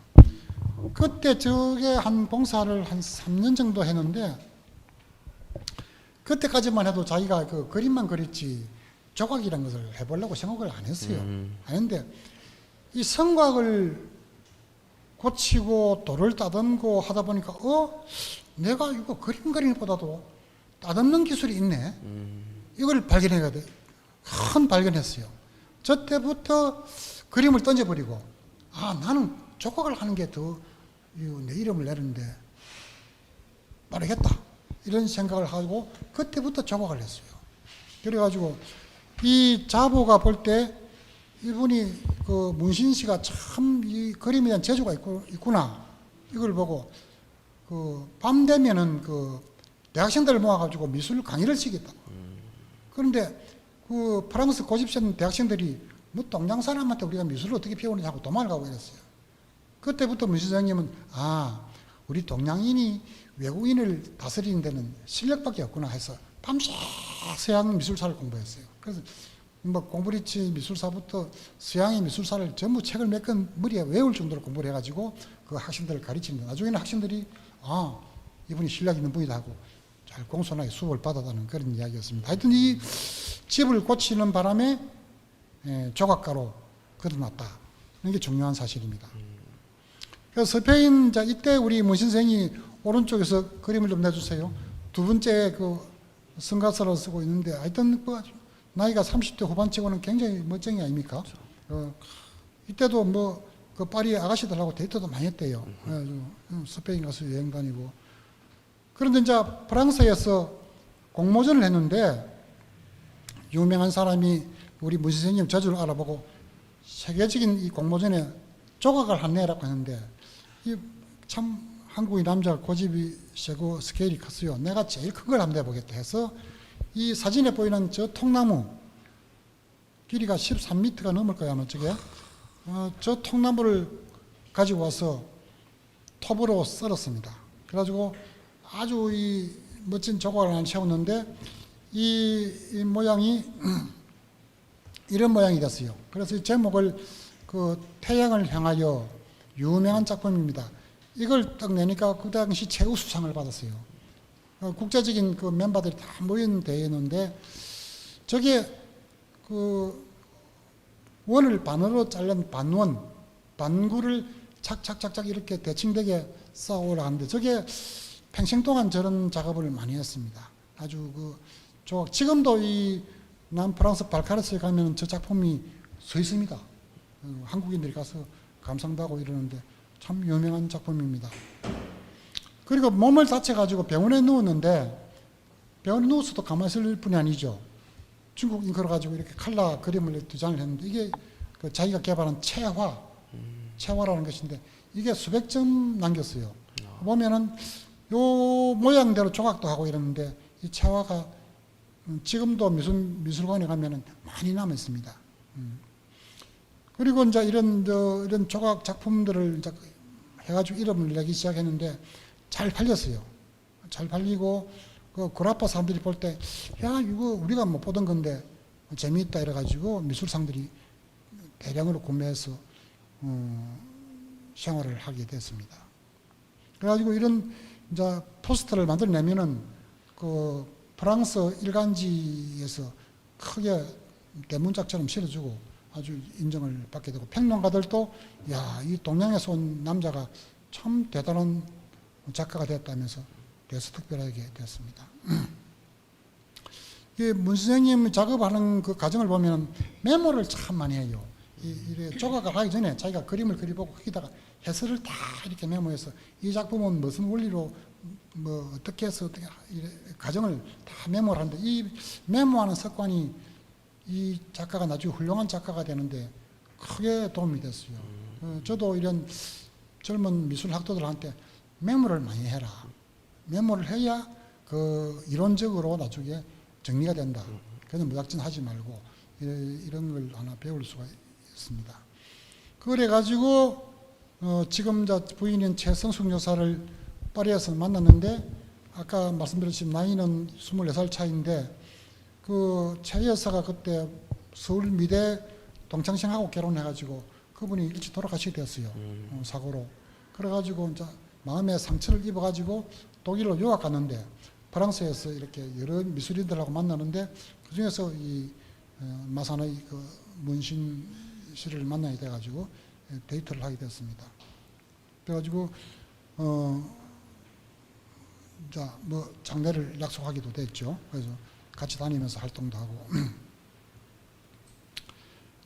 그때 저게 한 봉사를 한 3년 정도 했는데 그때까지만 해도 자기가 그 그림만 그렸지 조각이라는 것을 해보려고 생각을 안 했어요. 안 했는데 이 성곽을 고치고 돌을 따듬고 하다 보니까 내가 이거 그림 그리는 것보다도 따듬는 기술이 있네. 이걸 발견해야 돼. 큰 발견했어요. 저 때부터 그림을 던져버리고 나는 조각을 하는 게 더 내 이름을 내는데 빠르겠다. 이런 생각을 하고 그때부터 조각을 했어요. 그래가지고 이 자보가 볼 때 이분이 그 문신 씨가 참 이 그림에 대한 재주가 있구나. 이걸 보고 그 밤 되면은 그 대학생들을 모아가지고 미술 강의를 시켰다. 그런데 그 프랑스 고집센 대학생들이 뭐 동양 사람한테 우리가 미술을 어떻게 배우느냐 하고 도망을 가고 이랬어요. 그때부터 문신 선생님은 우리 동양인이 외국인을 다스리는 데는 실력밖에 없구나 해서 밤새 서양 미술사를 공부했어요. 그래서 뭐 공브리치 미술사부터 서양의 미술사를 전부 책을 몇 권 머리에 외울 정도로 공부를 해가지고 그 학생들을 가르치는데 나중에는 학생들이 이분이 실력 있는 분이다 하고 잘 공손하게 수업을 받았다는 그런 이야기였습니다. 하여튼 이 집을 고치는 바람에 조각가로 거듭났다. 이게 중요한 사실입니다. 그래서 스페인, 자, 이때 우리 문신생이 오른쪽에서 그림을 좀 내주세요. 두 번째 그 성가서를 쓰고 있는데 하여튼 그 나이가 30대 후반치고는 굉장히 멋쟁이 아닙니까? 이때도 뭐 그 파리 아가씨들하고 데이트도 많이 했대요. 스페인 가서 여행 다니고. 그런데 이제 프랑스에서 공모전을 했는데 유명한 사람이 우리 문신생님 저주를 알아보고 세계적인 이 공모전에 조각을 한내라고 했는데 이 참 한국의 남자 고집이 세고 스케일이 컸어요. 내가 제일 큰 걸 한번 해보겠다 해서 이 사진에 보이는 저 통나무 길이가 13m가 넘을 거야 아마 저게 저 통나무를 가지고 와서 톱으로 썰었습니다. 그래가지고 아주 이 멋진 조각을 하나 세웠는데 이 모양이 이런 모양이 됐어요. 그래서 이 제목을 그 태양을 향하여 유명한 작품입니다. 이걸 딱 내니까 그 당시 최우수상을 받았어요. 국제적인 그 멤버들이 다 모인 대회였는데 저게 그 원을 반으로 자른 반원, 반구를 착착착착 이렇게 대칭되게 쌓아 올라가는데 저게 평생 동안 저런 작업을 많이 했습니다. 아주 그 조각, 지금도 이 남프랑스 발카르스에 가면 저 작품이 서 있습니다. 한국인들이 가서 감상도 하고 이러는데 참 유명한 작품입니다. 그리고 몸을 다쳐가지고 병원에 누웠는데 병원에 누워서도 가만히 있을 뿐이 아니죠. 중국인 걸어가지고 이렇게 칼라 그림을 2장을 했는데 이게 그 자기가 개발한 채화라는 것인데 이게 수백 점 남겼어요. 보면은 요 모양대로 조각도 하고 이러는데 이 채화가 지금도 미술관에 가면은 많이 남아 있습니다. 그리고 이제 이런 조각 작품들을 이제 해가지고 이름을 내기 시작했는데 잘 팔렸어요. 잘 팔리고 그 그라파 사람들이 볼 때 야 이거 우리가 못 보던 건데 재미있다 이래가지고 미술상들이 대량으로 구매해서 생활을 하게 됐습니다. 그래가지고 이런 이제 포스터를 만들어내면은 그 프랑스 일간지에서 크게 대문짝처럼 실어주고 아주 인정을 받게 되고 평론가들도 야, 이 동양에서 온 남자가 참 대단한 작가가 됐다면서 대수특별하게 됐습니다. 이 문선생님 작업하는 그 과정을 보면 메모를 참 많이 해요. 이래 조각을 하기 전에 자기가 그림을 그려보고 거기다가 해설을 다 이렇게 메모해서 이 작품은 무슨 원리로 뭐 어떻게 해서 어떻게 과정을 다 메모를 하는데 이 메모하는 습관이 이 작가가 나중에 훌륭한 작가가 되는데 크게 도움이 됐어요. 저도 이런 젊은 미술 학도들한테 메모를 많이 해라. 메모를 해야 그 이론적으로 나중에 정리가 된다. 그냥 무작정 하지 말고 이런 걸 하나 배울 수가 있습니다. 그래가지고 지금 부인인 최성숙 여사를 파리에서 만났는데 아까 말씀드렸지만 나이는 24살 차이인데 그 최 여사가 그때 서울미대 동창생하고 결혼해가지고 그분이 일찍 돌아가시게 됐어요. 사고로. 그래가지고 이제 마음에 상처를 입어가지고 독일로 유학 갔는데 프랑스에서 이렇게 여러 미술인들하고 만나는데 그 중에서 이 마산의 그 문신 씨를 만나게 돼가지고 데이트를 하게 됐습니다. 그래가지고 자 뭐 장례를 약속하기도 됐죠. 그래서 같이 다니면서 활동도 하고.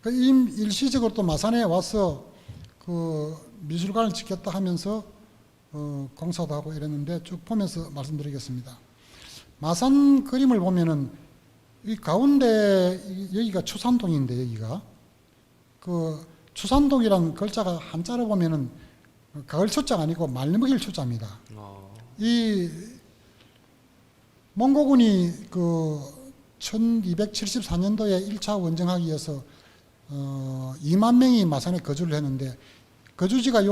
일시적으로 또 마산에 와서 그 미술관을 짓겠다 하면서 공사도 하고 이랬는데 쭉 보면서 말씀드리겠습니다. 마산 그림을 보면은 이 가운데 여기가 추산동인데 여기가 그 추산동이란 글자가 한자로 보면은 가을 초자가 아니고 말먹일 초자입니다. 이 몽고군이 그 1274년도에 1차 원정하기 위해서 2만 명이 마산에 거주를 했는데 거주지가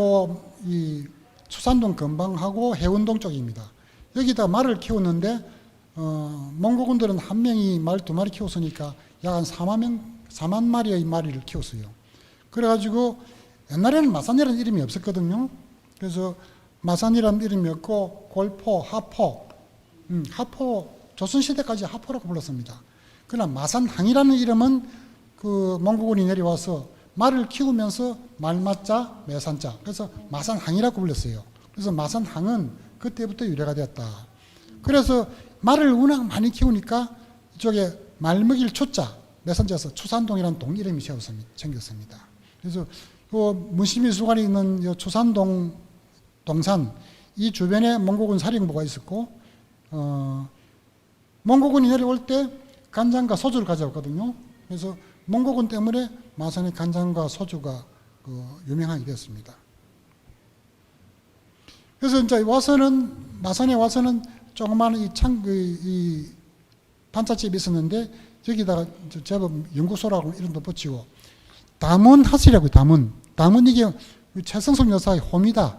이 추산동 근방하고 해운동 쪽입니다. 여기다 말을 키웠는데 몽고군들은 한 명이 말 2마리 키웠으니까 약 한 4만 마리의 마리를 키웠어요. 그래가지고 옛날에는 마산이라는 이름이 없었거든요. 그래서 마산이라는 이름이 없고 골포, 하포 하포, 조선시대까지 하포라고 불렀습니다. 그러나 마산항이라는 이름은 그 몽고군이 내려와서 말을 키우면서 말맞자 매산자, 그래서 마산항이라고 불렀어요. 그래서 마산항은 그때부터 유래가 되었다. 그래서 말을 워낙 많이 키우니까 이쪽에 말먹일 초자, 매산자에서 초산동이라는 동 이름이 생겼습니다. 그래서 그 문시미술관에 있는 이 초산동 동산, 이 주변에 몽고군 사령부가 있었고, 몽고군이 내려올 때 간장과 소주를 가져왔거든요. 그래서 몽고군 때문에 마산의 간장과 소주가 유명하게 되었습니다. 그래서 이제 마산에 와서는 조그마한 이 반찬집이 있었는데, 여기다가 제법 연구소라고 이름도 붙이고, 담은하시라고요, 담은. 담은 이게 최성석 여사의 호입니다.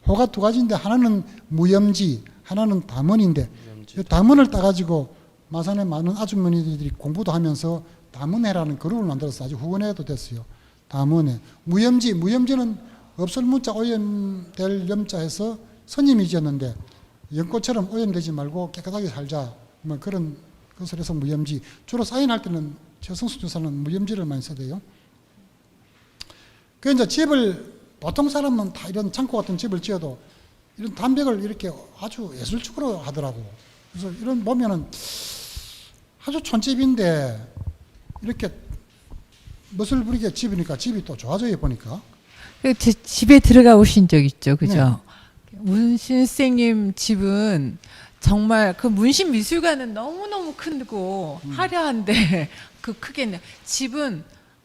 호가 두 가지인데, 하나는 무염지, 하나는 담은인데, 이 담은을 따가지고 마산의 많은 아주머니들이 공부도 하면서 담은회라는 그룹을 만들어서 아주 후원회도 됐어요. 담은회. 무염지는 없을 문자 오염될 염자해서 스님이 지었는데, 연꽃처럼 오염되지 말고 깨끗하게 살자. 뭐 그런 것을 해서 무염지. 주로 사인할 때는 최성수 교사는 무염지를 많이 써대요. 그 이제 집을, 보통 사람은 다 이런 창고 같은 집을 지어도 이런 담백을 이렇게 아주 예술적으로 하더라고. 그래서 이런 보면은 아주 촌집인데 이렇게 멋을 부리게 집이니까 집이 또 좋아져요, 보니까. 제 집에 들어가 오신 적 있죠, 그죠? 네. 문신 선생님 집은 정말 그 문신 미술관은 너무너무 크고 화려한데 그 크게 집은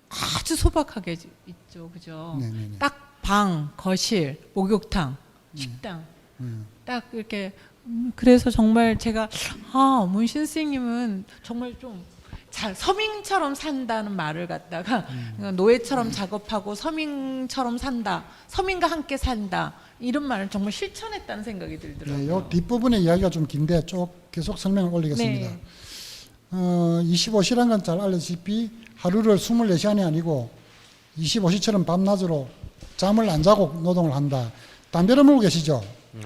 아주 소박하게 있죠, 그죠? 네네네. 딱 방, 거실, 목욕탕, 식당 딱 이렇게 그래서 정말 제가 문신 선생님은 정말 좀 잘 서민처럼 산다는 말을 갖다가 노예처럼 작업하고 서민처럼 산다, 서민과 함께 산다 이런 말을 정말 실천했다는 생각이 들더라고요. 네, 요 뒷부분의 이야기가 좀 긴데 계속 설명을 올리겠습니다. 네. 25시란 건 잘 알다시피 하루를 24시간이 아니고 25시처럼 밤낮으로 잠을 안 자고 노동을 한다. 담배를 물고 계시죠? 네.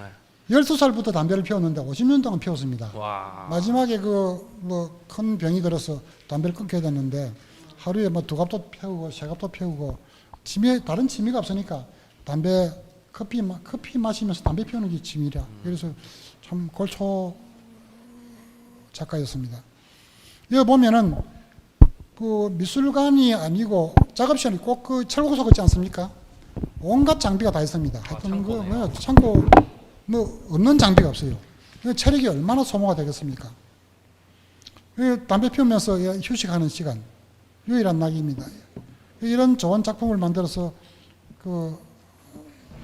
12살부터 담배를 피웠는데 50년 동안 피웠습니다. 와. 마지막에 큰 병이 들어서 담배를 끊게 됐는데 하루에 뭐 2갑도 피우고 3갑도 피우고 다른 취미가 없으니까 커피 마시면서 담배 피우는 게 취미라. 그래서 참 골초 작가였습니다. 여기 보면은 그 미술관이 아니고 작업실이 꼭 그 철고소 같지 않습니까? 온갖 장비가 다 있습니다. 하여튼 창고 뭐 없는 장비가 없어요. 체력이 얼마나 소모가 되겠습니까? 담배 피우면서 휴식하는 시간, 유일한 낙입니다. 이런 좋은 작품을 만들어서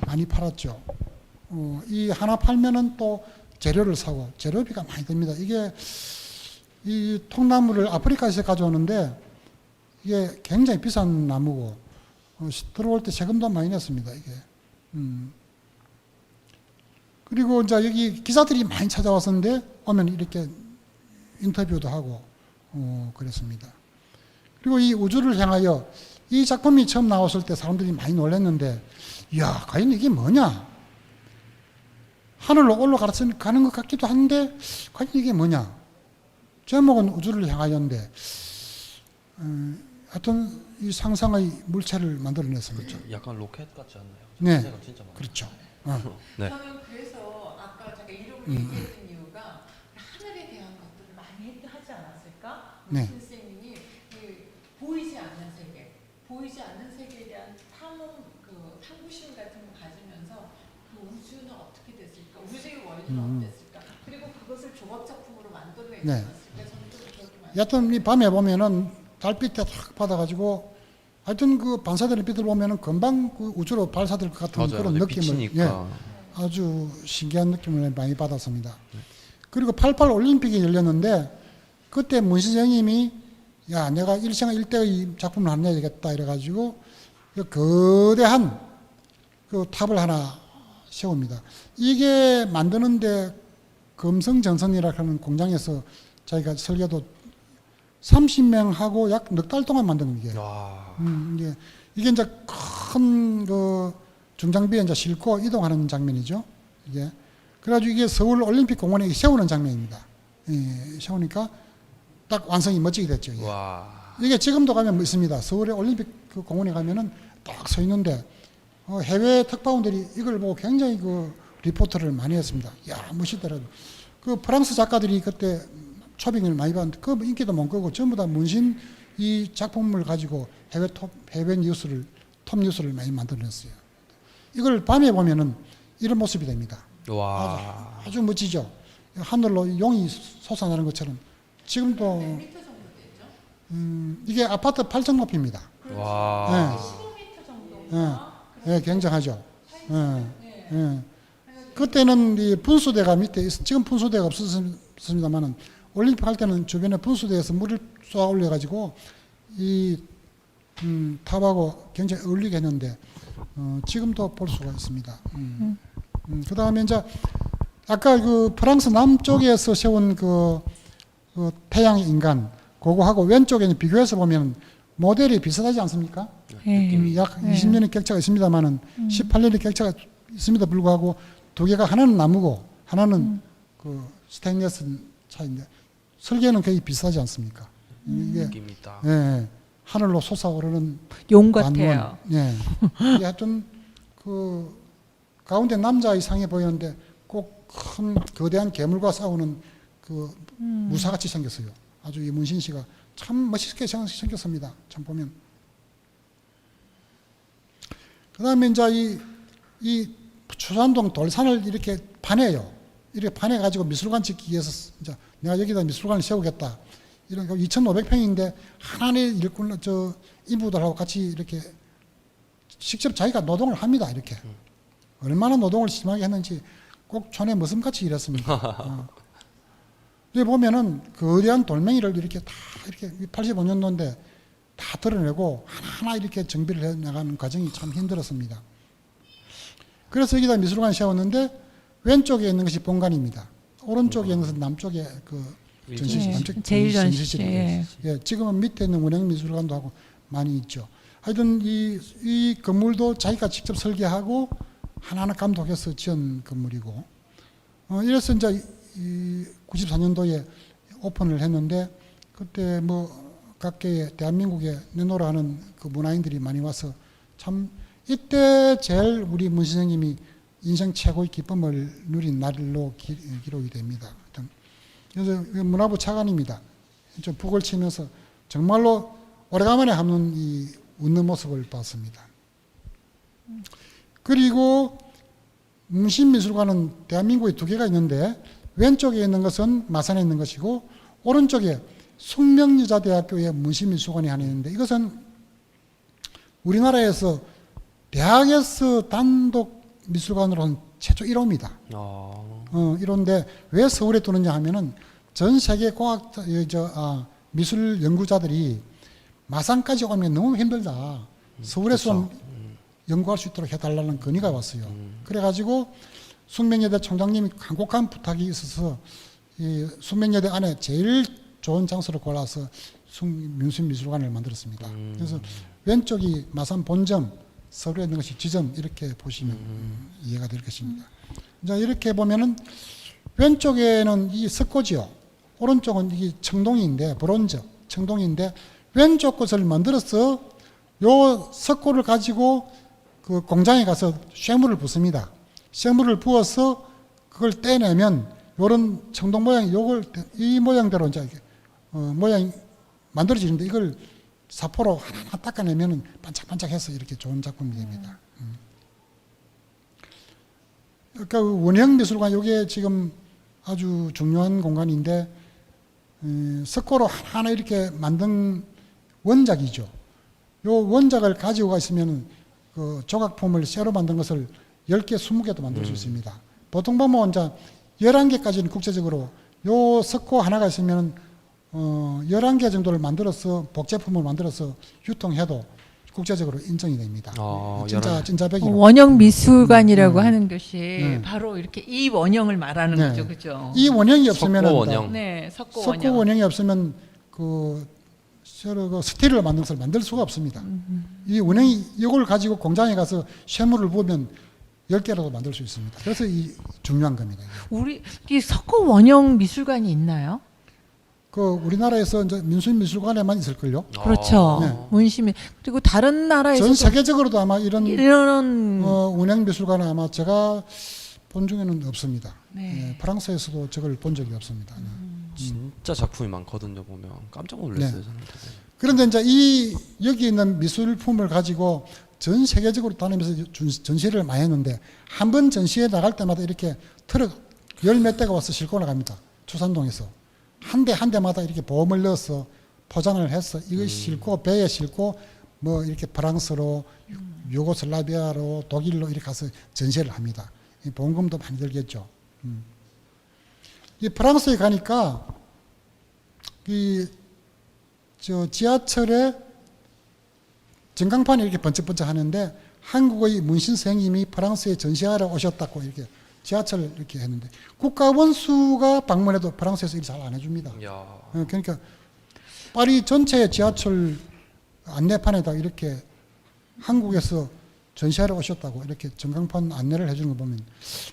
많이 팔았죠. 이 하나 팔면은 또 재료를 사고 재료비가 많이 듭니다. 이게 이 통나무를 아프리카에서 가져오는데 이게 굉장히 비싼 나무고 들어올 때 세금도 많이 냈습니다. 이게. 그리고 이제 여기 기자들이 많이 찾아왔었는데 오면 이렇게 인터뷰도 하고 그랬습니다. 그리고 이 우주를 향하여 이 작품이 처음 나왔을 때 사람들이 많이 놀랐는데, 이야, 과연 이게 뭐냐? 하늘로 올라가는 것 같기도 한데, 과연 이게 뭐냐? 제목은 우주를 향하여인데, 하여튼 이 상상의 물체를 만들어냈습니다. 그렇죠. 약간 로켓 같지 않나요? 네, 기대가 진짜 많아요. 그렇죠. 네. 저는 그래서 아까 제가 이름을 얘기했던 이유가 하늘에 대한 것들을 많이 하지 않았을까? 네. 선생님이 보이지 않는 세계에 대한 탐구심 같은 거 가지면서 그 우주는 어떻게 됐을까? 우주의 원리는 어땠을까? 그리고 그것을 조각 작품으로 만들어내지 네. 않았을까? 저는 좀 그렇게 많이. 여하튼 이 밤에 보면은 달빛에 탁 받아가지고, 하여튼 그 반사되는 빛을 보면은 금방 그 우주로 발사될 것 같은 맞아요. 그런 느낌을, 비치니까. 아주 신기한 느낌을 많이 받았습니다. 그리고 88 올림픽이 열렸는데 그때 문시정님이 야, 내가 일생 일대의 작품을 하나 내야겠다 이래가지고 그 거대한 그 탑을 하나 세웁니다. 이게 만드는데 금성전선이라고 하는 공장에서 자기가 설계도 30명하고 약 넉 달 동안 만든 게. 와. 이게 이제 큰 그 중장비에 이제 싣고 이동하는 장면이죠. 이게. 그래가지고 이게 서울 올림픽 공원에 세우는 장면입니다. 예, 세우니까 딱 완성이 멋지게 됐죠. 예. 와. 이게 지금도 가면 있습니다. 서울의 올림픽 그 공원에 가면은 딱 서 있는데 해외 특파원들이 이걸 보고 굉장히 그 리포트를 많이 했습니다. 야, 멋있더라고. 그 프랑스 작가들이 그때 초빙을 많이 받는데 그 인기도 못 끄고 전부 다 문신 이 작품을 가지고 해외 뉴스를 톱 뉴스를 많이 만들어냈어요. 이걸 밤에 보면은 이런 모습이 됩니다. 와. 아주 멋지죠. 하늘로 용이 솟아나는 것처럼 지금도 이게 아파트 8층 높이입니다. 와. 예, 굉장하죠. 예. 그때는 이 분수대가 밑에 지금 분수대가 없었습니다만은 올림픽 할 때는 주변에 분수대에서 물을 쏘아 올려가지고 이 탑하고 굉장히 어울리게 했는데 지금도 볼 수가 있습니다. 그 다음에 이제 아까 그 프랑스 남쪽에서 세운 그 태양의 인간 그거하고 왼쪽에 비교해서 보면 모델이 비슷하지 않습니까? 약 20년의 격차가 있습니다만은 18년의 격차가 있음에도 불구하고 두 개가 하나는 나무고 하나는 그 스테인리스 차인데 설계는 거의 비슷하지 않습니까? 이게 느낌이다. 예, 하늘로 솟아오르는 용 같아요. 예. 이게 하여튼 그 가운데 남자의 상에 보이는데 꼭 큰 거대한 괴물과 싸우는 그 무사같이 생겼어요. 아주 이 문신 씨가 참 멋있게 생겼습니다. 참 보면. 그 다음에 이제 이 추산동 돌산을 이렇게 파내요. 이렇게 파내가지고 미술관 짓기 위해서 이제 내가 여기다 미술관을 세우겠다. 이런 2,500평인데 하나의 일꾼, 인부들하고 같이 이렇게 직접 자기가 노동을 합니다. 이렇게. 얼마나 노동을 심하게 했는지 꼭 촌에 머슴같이 일했습니다. 여기 보면은 거대한 돌멩이를 이렇게 다 이렇게 85년도인데 다 드러내고 하나하나 이렇게 정비를 해 나가는 과정이 참 힘들었습니다. 그래서 여기다 미술관을 세웠는데 왼쪽에 있는 것이 본관입니다. 오른쪽에 있는 것은 남쪽에 그 전시실, 남쪽 제일 전시실이에요. 예, 지금은 밑에 있는 운영미술관도 하고 많이 있죠. 하여튼 이 건물도 자기가 직접 설계하고 하나하나 감독해서 지은 건물이고, 이래서 이제 94년도에 오픈을 했는데, 그때 뭐 각계의 대한민국에 내노라 하는 그 문화인들이 많이 와서 참 이때 제일 우리 문 선생님이 인생 최고의 기쁨을 누린 날로 기록이 됩니다. 그래서 문화부 차관입니다. 북을 치면서 정말로 오래간만에 하는 이 웃는 모습을 봤습니다. 그리고 문신미술관은 대한민국에 두 개가 있는데 왼쪽에 있는 것은 마산에 있는 것이고 오른쪽에 숙명여자대학교의 문신미술관이 하나 있는데 이것은 우리나라에서 대학에서 단독 미술관으로는 최초 1호입니다. 1호인데 왜 서울에 두느냐 하면은 전 세계 미술 연구자들이 마산까지 오면 너무 힘들다. 서울에서 연구할 수 있도록 해달라는 건의가 왔어요. 그래가지고 숙명여대 총장님이 간곡한 부탁이 있어서 이 숙명여대 안에 제일 좋은 장소를 골라서 문신미술관을 만들었습니다. 그래서 왼쪽이 마산 본점, 서울에 있는 것이 지점 이렇게 보시면 이해가 될 것입니다. 자, 이렇게 보면은 왼쪽에는 이 석고지요. 오른쪽은 이 청동인데 브론즈 청동인데 왼쪽 것을 만들어서 요 석고를 가지고 그 공장에 가서 쇠물을 붓습니다. 쇠물을 부어서 그걸 떼내면 요런 청동 모양이 이 모양대로 이제 모양이 만들어지는데 이걸 사포로 하나하나 닦아내면 반짝반짝해서 이렇게 좋은 작품이 됩니다. 그러니까 원형미술관 이게 지금 아주 중요한 공간인데 석고로 하나하나 이렇게 만든 원작이죠. 요 원작을 가지고 있으면 그 조각품을 새로 만든 것을 10개, 20개도 만들 수 있습니다. 보통 보면 이제 11개까지는 국제적으로 요 석고 하나가 있으면 11개 정도를 만들어서 복제품을 만들어서 유통해도 국제적으로 인정이 됩니다. 진짜 백이라고. 원형 미술관이라고 하는 것이 바로 이렇게 이 원형을 말하는 거죠, 그죠? 이 원형이 없으면 석고 원형. 네, 석고 석고 원형이 없으면 그 스틸을 만든 것을 만들 수가 없습니다. 이 원형이 이걸 가지고 공장에 가서 쇠물을 부으면 10개라도 만들 수 있습니다. 그래서 이 중요한 겁니다. 이게. 우리 이 석고 원형 미술관이 있나요? 그 우리나라에서 이제 민속미술관에만 있을걸요. 그렇죠. 네. 문심이 그리고 다른 나라에서도 전 세계적으로도 아마 이런 운영 미술관은 아마 제가 본 중에는 없습니다. 네. 예, 프랑스에서도 저걸 본 적이 없습니다. 진짜 작품이 많거든요. 보면 깜짝 놀랐어요. 네. 저는. 그런데 이제 여기 있는 미술품을 가지고 전 세계적으로 다니면서 전시를 많이 했는데 한 번 전시회 나갈 때마다 이렇게 트럭 10몇 대가 와서 싣고 나갑니다. 추산동에서. 한 대 한 대마다 이렇게 보험을 넣어서 포장을 해서 이걸 싣고 배에 싣고 뭐 이렇게 프랑스로 유고슬라비아로 독일로 이렇게 가서 전시를 합니다. 이 보험금도 많이 들겠죠. 이 프랑스에 가니까 저 지하철에 전광판이 이렇게 번쩍번쩍 하는데 한국의 문신 선생님이 프랑스에 전시하러 오셨다고 이렇게 지하철을 이렇게 했는데 국가원수가 방문해도 프랑스에서 일 잘 안 해줍니다. 야. 그러니까 파리 전체 지하철 안내판에다 이렇게 한국에서 전시하러 오셨다고 이렇게 전광판 안내를 해주는 거 보면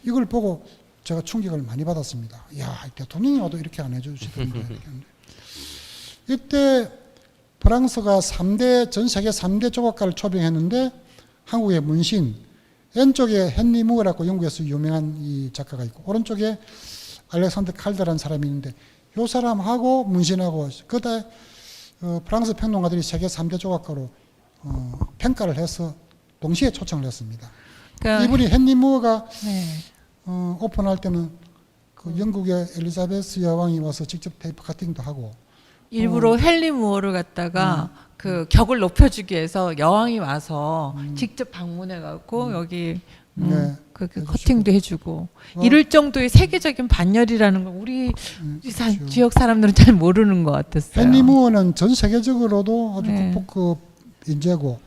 이걸 보고 제가 충격을 많이 받았습니다. 야, 대통령이 와도 이렇게 안 해주시던데. 이때 프랑스가 전 세계 3대 조각가를 초빙했는데 한국의 문신, 왼쪽에 헨리 무어라고 영국에서 유명한 이 작가가 있고 오른쪽에 알렉산드 칼드라는 사람이 있는데 이 사람하고 문신하고 그때 프랑스 평론가들이 세계 3대 조각가로 평가를 해서 동시에 초청을 했습니다. 그러니까 이분이 헨리 무어가 네. 오픈할 때는 그 영국의 엘리자베스 여왕이 와서 직접 테이프 카팅도 하고 일부러 헨리 무어를 갖다가 그 격을 높여주기 위해서 여왕이 와서 직접 방문해 갖고 여기 네, 그 해주시고. 커팅도 해주고 이럴 정도의 세계적인 반열이라는 걸 우리 그렇죠. 지역 사람들은 잘 모르는 것 같았어요. 헨리 무어는 전 세계적으로도 아주 네. 국보급 인재고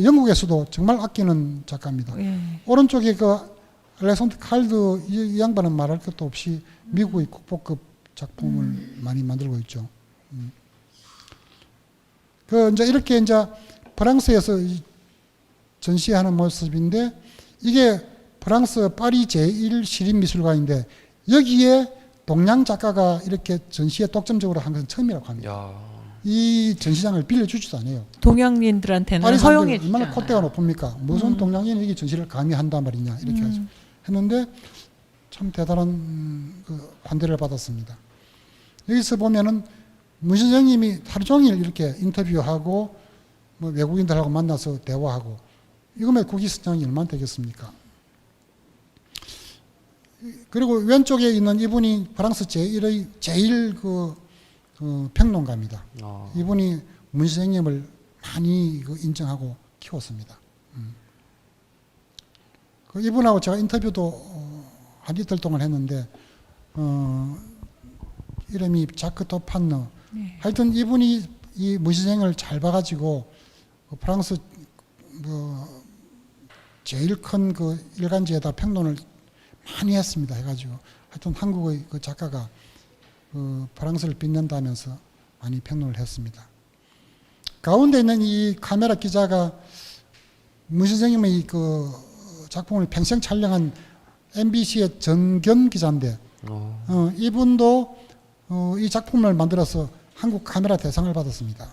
영국에서도 정말 아끼는 작가입니다. 예. 오른쪽에 그 알렉산드 칼드 이 양반은 말할 것도 없이 미국의 국보급 작품을 많이 만들고 있죠. 그 이제 이렇게 이제 프랑스에서 전시하는 모습인데 이게 프랑스 파리 제1시립미술관인데 여기에 동양 작가가 이렇게 전시에 독점적으로 한 것은 처음이라고 합니다. 야. 이 전시장을 빌려주지도 않아요. 동양인들한테는 파리 허용해 사람들 주지 얼마나 않아요. 콧대가 높습니까? 무슨 동양인이 여기 전시를 감히 한단 말이냐 이렇게 했는데 참 대단한 그 환대를 받았습니다. 여기서 보면은 문 선생님이 하루 종일 이렇게 인터뷰하고 뭐 외국인들하고 만나서 대화하고 이거면 국위 선장이 얼마나 되겠습니까? 그리고 왼쪽에 있는 이분이 프랑스 제일 평론가입니다. 이분이 문 선생님을 많이 인정하고 키웠습니다. 그 이분하고 제가 인터뷰도 한 이틀 동안 했는데 이름이 자크 도판너. 네. 하여튼 이분이 이 문 선생을 잘 봐가지고 프랑스 제일 큰 그 일간지에다 평론을 많이 했습니다. 해가지고 하여튼 한국의 그 작가가 프랑스를 빛낸다면서 많이 평론을 했습니다. 가운데 있는 이 카메라 기자가 문 선생님의 그 작품을 평생 촬영한 MBC의 정견 기자인데 이분도 이 작품을 만들어서 한국 카메라 대상을 받았습니다.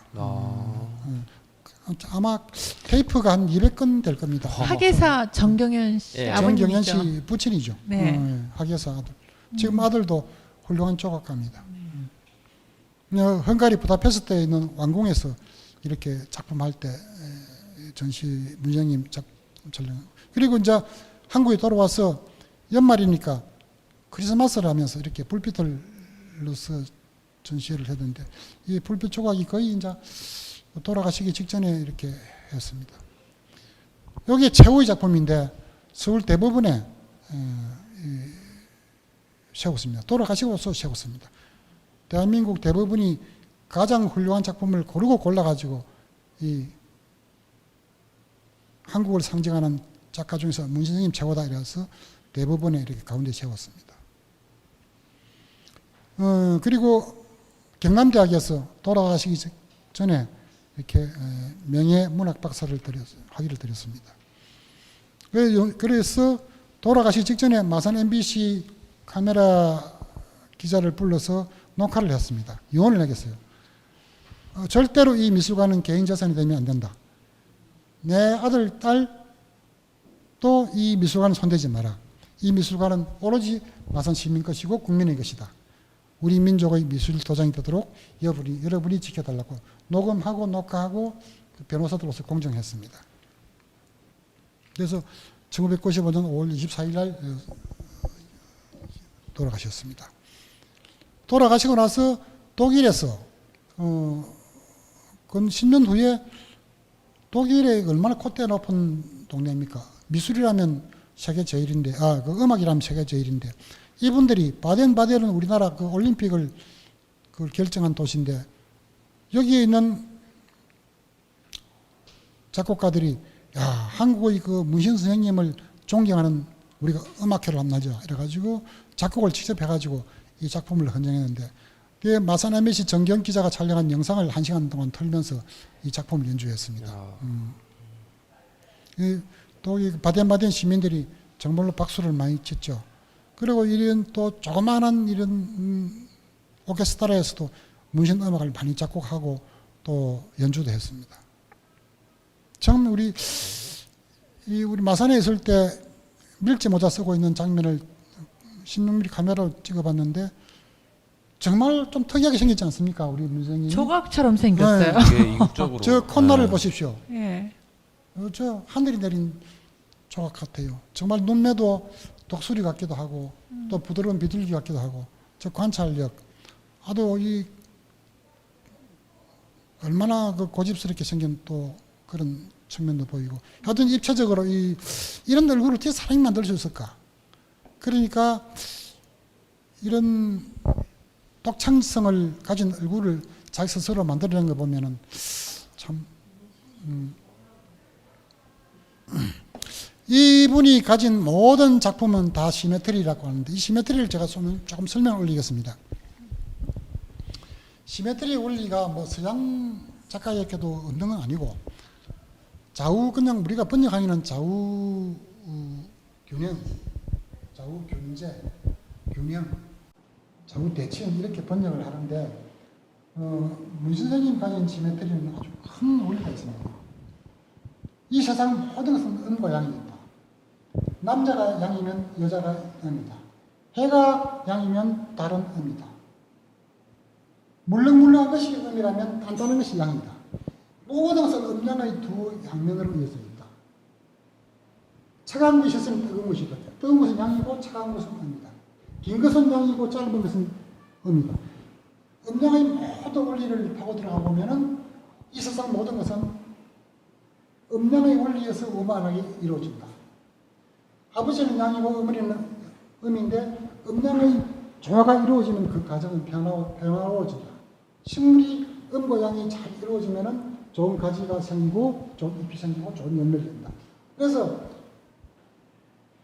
아마 테이프가 한 200건 될 겁니다. 학예사 정경현 씨 예. 정경현 아버님이죠. 씨 부친이죠. 네. 학예사 아들. 지금 아들도 훌륭한 조각가입니다. 헝가리 부다페스트에 있는 왕궁에서 이렇게 작품할 때 전시 문정님 촬영. 그리고 이제 한국에 돌아와서 연말이니까 크리스마스를 하면서 이렇게 불빛을 넣어서 전시회를 했는데 이 불빛 조각이 거의 이제 돌아가시기 직전에 이렇게 했습니다. 여기 최후의 작품인데 서울 대법원에 세웠습니다. 돌아가시고서 세웠습니다. 대한민국 대법원이 가장 훌륭한 작품을 고르고 골라가지고 이 한국을 상징하는 작가 중에서 문 선생님 최고다 이래서 대법원에 이렇게 가운데 세웠습니다. 그리고 경남대학에서 돌아가시기 전에 이렇게 명예 문학 박사를 학위를 드렸습니다. 그래서 돌아가시 직전에 마산 MBC 카메라 기자를 불러서 녹화를 했습니다. 유언을 내겠어요. 절대로 이 미술관은 개인 재산이 되면 안 된다. 내 아들, 딸 또 이 미술관은 손대지 마라. 이 미술관은 오로지 마산 시민 것이고 국민의 것이다. 우리 민족의 미술 도장이 되도록 여러분이 지켜달라고 녹음하고 녹화하고 변호사들로서 공정했습니다. 그래서 1995년 5월 24일 날 돌아가셨습니다. 돌아가시고 나서 독일에서 그 10년 후에 독일에 얼마나 콧대 높은 동네입니까? 미술이라면 세계 제일인데, 그 음악이라면 세계 제일인데, 이분들이 바덴바덴은 우리나라 그 올림픽을 그 결정한 도시인데, 여기에 있는 작곡가들이 야, 한국의 그 문신 선생님을 존경하는 우리가 음악회를 한번 하자 이래가지고 작곡을 직접 해가지고 이 작품을 헌정했는데, 그 마산 MBC 정경 기자가 촬영한 영상을 1시간 동안 틀면서 이 작품을 연주했습니다. 또 이 바덴바덴 시민들이 정말로 박수를 많이 쳤죠. 그리고 이런 또 조그마한 이런 오케스트라에서도 문신 음악을 많이 작곡하고 또 연주도 했습니다. 처음 우리 마산에 있을 때 밀짚 모자 쓰고 있는 장면을 16mm 카메라로 찍어봤는데 정말 좀 특이하게 생겼지 않습니까? 우리 문생이. 조각처럼 생겼어요. 이게 이국적으로. 저 콧날을 보십시오. 예. 저 하늘이 내린 조각 같아요. 정말 눈매도 독수리 같기도 하고 또 부드러운 비둘기 같기도 하고 저 관찰력 아주 이 얼마나 그 고집스럽게 생긴 또 그런 측면도 보이고 하여튼 입체적으로 이런 얼굴을 어떻게 사람이 만들 수 있을까? 그러니까 이런 독창성을 가진 얼굴을 자기 스스로 만들어낸 거 보면은 참 이분이 가진 모든 작품은 다 시메트리라고 하는데 이 시메트리를 제가 조금 설명을 올리겠습니다. 시메트리 원리가 뭐 서양 작가에게도 없는 건 아니고 좌우 그냥 우리가 번역하기는 좌우 균형, 좌우 균제, 균형, 좌우 대칭 이렇게 번역을 하는데 문 선생님 가진 시메트리는 아주 큰 원리가 있습니다. 이 세상 모든 것은 음과 양이 있다. 남자가 양이면 여자가 음이다. 해가 양이면 달은 음이다. 물렁물렁한 것이 음이라면 단단한 것이 양이다. 모든 것은 음양의 두 양면으로 이어져 있다. 차가운 것이 있으면 뜨거운 것이 있다. 뜨거운 것은 양이고 차가운 것은 음이다. 긴 것은 양이고 짧은 것은 음이다. 음양의 모든 원리를 파고 들어가 보면은 이 세상 모든 것은 음양의 원리에서 원만하게 이루어진다. 아버지는 양이고 어머니는 음인데 음양의 조화가 이루어지는 그 과정은 평화로워진다. 식물이 음과 양이 잘 이루어지면은 좋은 가지가 생기고 좋은 잎이 생기고 좋은 열매가 된다. 그래서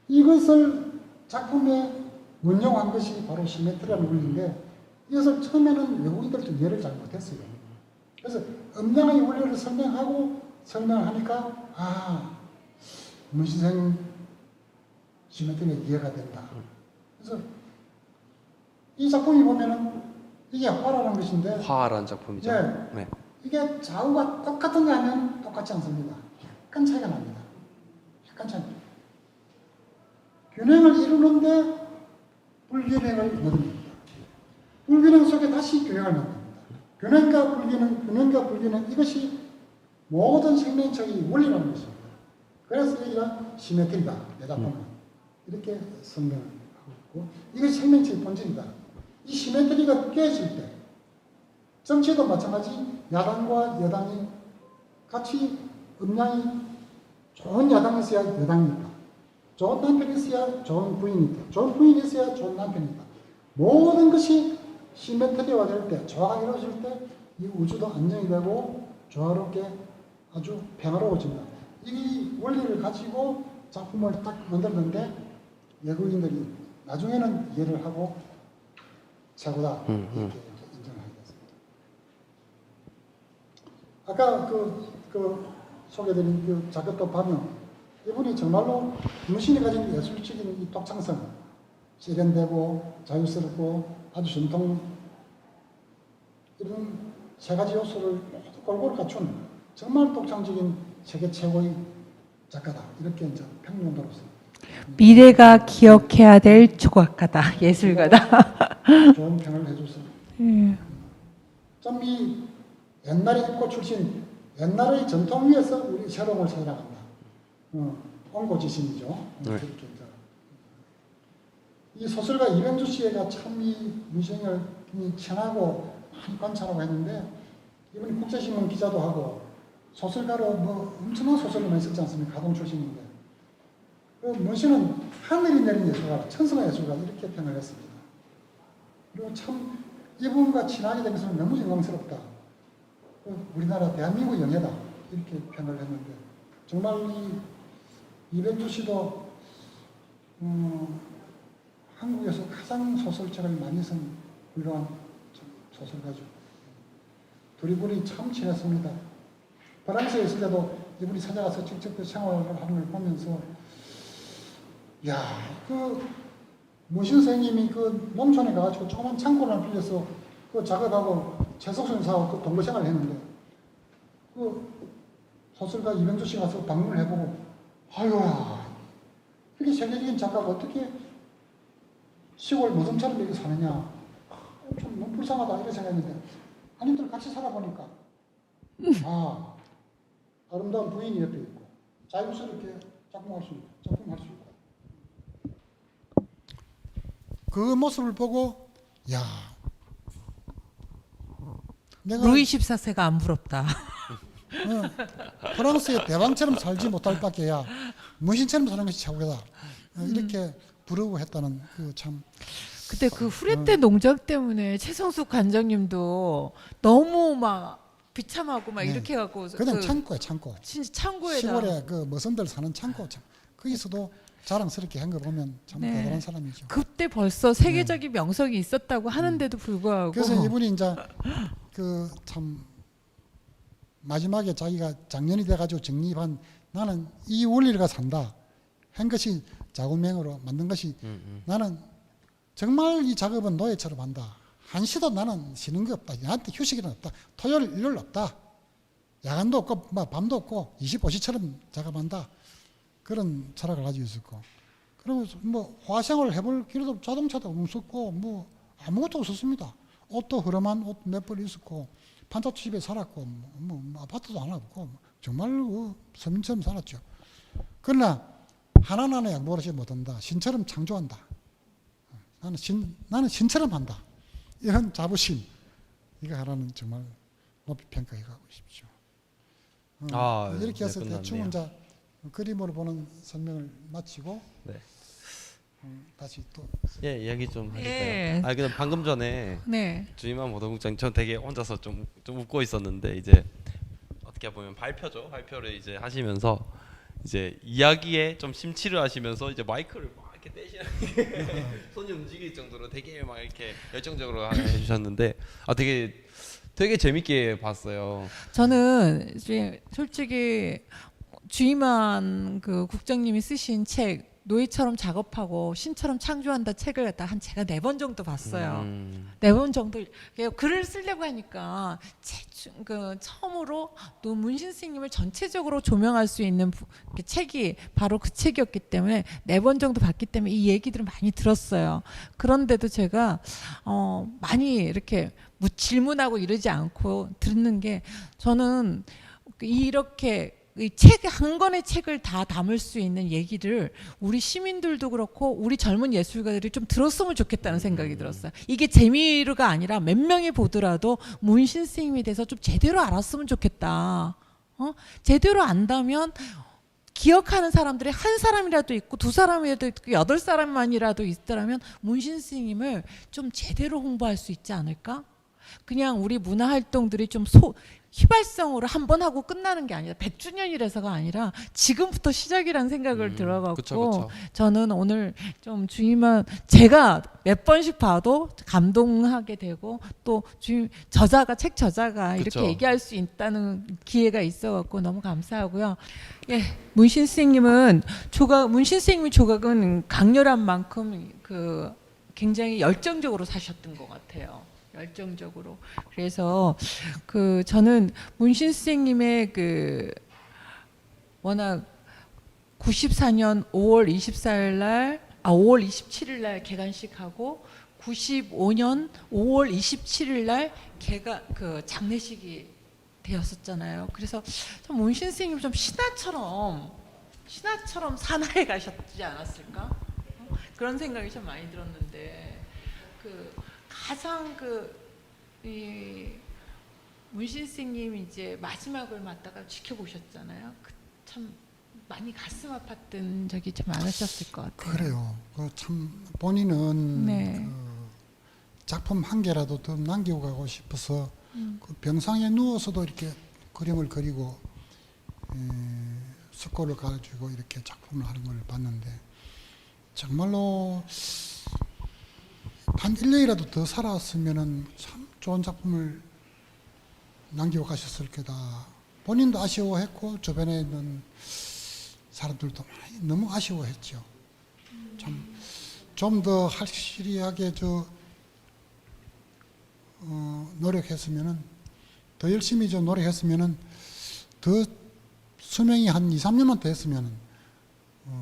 이것을 작품에 원용한 것이 바로 시메트리라는 원리인데 이것을 처음에는 외국인들도 이해를 잘 못했어요. 그래서 음양의 원리를 설명하니까 문신생 시메트리가 이해가 된다. 그래서 이 작품이 보면은 이게 화라는 것인데 화라는 작품이죠. 네. 네. 이게 좌우가 똑같은가 하면 똑같지 않습니다. 약간 차이가 납니다. 약간 차이. 균형을 이루는데 불균형을 만듭니다. 불균형 속에 다시 균형을 만듭니다. 균형과 불균형 이것이 모든 생명체의 원리라는 것입니다. 그래서 여기가 시메트리다. 내 작품은 이렇게 설명을 하고 있고 이것이 생명체의 본질이다. 이 시메트리가 깨질 때 정치도 마찬가지 야당과 여당이 같이 음양이 좋은 야당이 있어야 여당이 있다. 좋은 남편이 있어야 좋은 부인이 있다. 좋은 부인이 있어야 좋은 남편이 있다. 모든 것이 시메트리화 될 때, 조화가 이루어질 때 이 우주도 안정이 되고 조화롭게 아주 평화로워집니다. 이 원리를 가지고 작품을 딱 만들었는데 외국인들이 나중에는 이해를 하고 최고다 이렇게 인정을 하게 됐습니다. 아까 그 소개드린 그 자크토 파묘 이분이 정말로 문신이 가진 예술적인 이 독창성, 세련되고 자유스럽고 아주 전통 이런 세 가지 요소를 모두 골고루 갖춘 정말 독창적인 세계 최고의 작가다. 이렇게 이제 평론가로서 미래가 기억해야 될 조각가다, 예술가다. 좋은 평을 해줘서 예. 좀 이 옛날에 입고 출신 옛날의 전통 위에서 우리 새로움을 찾아간다. 옹고지신이죠. 네. 이 소설가 이병주 씨가 참 이 문신을 친하고 많이 관찰하고 했는데 이분이 국제신문 기자도 하고 소설가로 뭐 엄청난 소설을 많이 썼지 않습니까? 가동 출신인데 그 문신은 하늘이 내린 예술가, 천성의 예술가 이렇게 평을 했습니다. 그리고 참 이분과 친하게 되면서 너무 영광스럽다. 우리나라 대한민국 영예다 이렇게 평을 했는데 정말 이 이병주 씨도 한국에서 가장 소설책을 많이 쓴 훌륭한 소설가죠. 둘이 참 친했습니다. 프랑스에 있을 때도 이분이 찾아가서 직접 그 생활을 하는 걸 보면서 야, 그 문신 선생님이 그 농촌에 가가지고 조그만 창고를 빌려서 그 작업하고 채석순 사고 그 동거 생활을 했는데 그 소설가 이병주 씨가 가서 방문을 해보고 아유야, 이렇게 세계적인 작가가 어떻게 시골 무덤처럼 이렇게 사느냐 좀 너무 불쌍하다 이런 생각했는데 아님들 같이 살아보니까 아, 아름다운 부인이 옆에 있고 자유스럽게 작품할 수 있고 그 모습을 보고 야, 내가 루이 14세가 안 부럽다. 프랑스의 대왕처럼 살지 못할 밖에야 문신처럼 사는 것이 최고다. 이렇게 부러워했다는 그 참. 그때 그 후레떼 농장 때문에 최성숙 관장님도 너무 막 비참하고 막 네. 이렇게 해갖고 그냥 창고야 창고. 진짜 창고에다 시골에 그 머슴들 사는 창고 참. 거기서도 자랑스럽게 한 거 보면 참 네. 대단한 사람이죠. 그때 벌써 세계적인 명성이 있었다고 하는데도 불구하고 그래서 이분이 이제 그 참 마지막에 자기가 장년이 돼가지고 정립한 나는 이 원리가 산다 한 것이 작업명으로 만든 것이 나는 정말 이 작업은 노예처럼 한다. 한시도 나는 쉬는 게 없다. 나한테 휴식이는 없다. 토요일, 일요일 없다. 야간도 없고 밤도 없고 25시처럼 작업한다. 그런 철학을 가지고 있었고 그러면서 뭐 화생을 해볼 기회도 자동차도 없었고 뭐 아무것도 없었습니다. 옷도 흐름한 옷 몇 벌 있었고 판자집에 살았고 뭐 아파트도 하나 없고 정말 서민처럼 살았죠. 그러나 하나하나 양보를 하지 못한다. 신처럼 창조한다. 나는 신처럼 한다. 이런 자부심 이거 하나는 정말 높이 평가해 가고 싶죠. 이렇게 해서 네, 대충 끝났네요. 이제 그림으로 보는 설명을 마치고 네. 다시 또 예, 이야기 좀 하실까요? 예. 근데 방금 전에 네. 주임한 모동국장 전 되게 혼자서 좀 웃고 있었는데 이제 어떻게 보면 발표를 이제 하시면서 이제 이야기에 좀 심취를 하시면서 이제 마이크를 막 이렇게 떼시는 손이 움직일 정도로 되게 막 이렇게 열정적으로 해주셨는데 되게 재밌게 봤어요. 저는 이제 솔직히 주임한 그 국장님이 쓰신 책 노예처럼 작업하고 신처럼 창조한다 책을 갖다 한 제가 4번 정도 봤어요. 4번 정도 글을 쓰려고 하니까 처음으로 문신 스님을 전체적으로 조명할 수 있는 책이 바로 그 책이었기 때문에 4번 정도 봤기 때문에 이 얘기들을 많이 들었어요. 그런데도 제가 많이 이렇게 질문하고 이러지 않고 듣는 게 저는 이렇게 이 책 한 권의 책을 다 담을 수 있는 얘기를 우리 시민들도 그렇고 우리 젊은 예술가들이 좀 들었으면 좋겠다는 생각이 들었어요. 이게 재미가 아니라 몇 명이 보더라도 문신 스님에 대해서 좀 제대로 알았으면 좋겠다. 제대로 안다면 기억하는 사람들이 한 사람이라도 있고 2사람이라도 있고 8사람만이라도 있더라면 문신 스님을 좀 제대로 홍보할 수 있지 않을까? 그냥 우리 문화 활동들이 좀 휘발성으로 한 번 하고 끝나는 게 아니라 100주년이라서가 아니라 지금부터 시작이라는 생각을 들어갖고 그쵸. 저는 오늘 좀 주임은 제가 몇 번씩 봐도 감동하게 되고 또 주임 책 저자가 이렇게 그쵸. 얘기할 수 있다는 기회가 있어갖고 너무 감사하고요. 예, 문신 선생님은 문신 선생님의 조각은 강렬한 만큼 그 굉장히 열정적으로 사셨던 것 같아요. 열정적으로. 그래서 그 저는 문신 선생님의 그 워낙 94년 5월 5월 27일 날 개관식하고 95년 5월 27일 날 그 장례식이 되었었잖아요. 그래서 좀 문신 선생님 좀 신화처럼 산하에 가셨지 않았을까? 그런 생각이 좀 많이 들었는데 그 가장 이 문신 선생님이 이제 마지막을 맞다가 지켜보셨잖아요. 참 많이 가슴 아팠던 적이 좀 많으셨을 것 같아요. 그래요. 참 본인은 네. 작품 한 개라도 더 남기고 가고 싶어서 그 병상에 누워서도 이렇게 그림을 그리고 석고를 가지고 이렇게 작품을 하는 걸 봤는데 정말로 단 1년이라도 더 살았으면은 참 좋은 작품을 남기고 가셨을 거다. 본인도 아쉬워했고 주변에 있는 사람들도 많이 너무 아쉬워했죠. 참 좀 더 확실하게 노력했으면은 더 열심히 좀 노력했으면은 더 수명이 한 2, 3년만 더 했으면은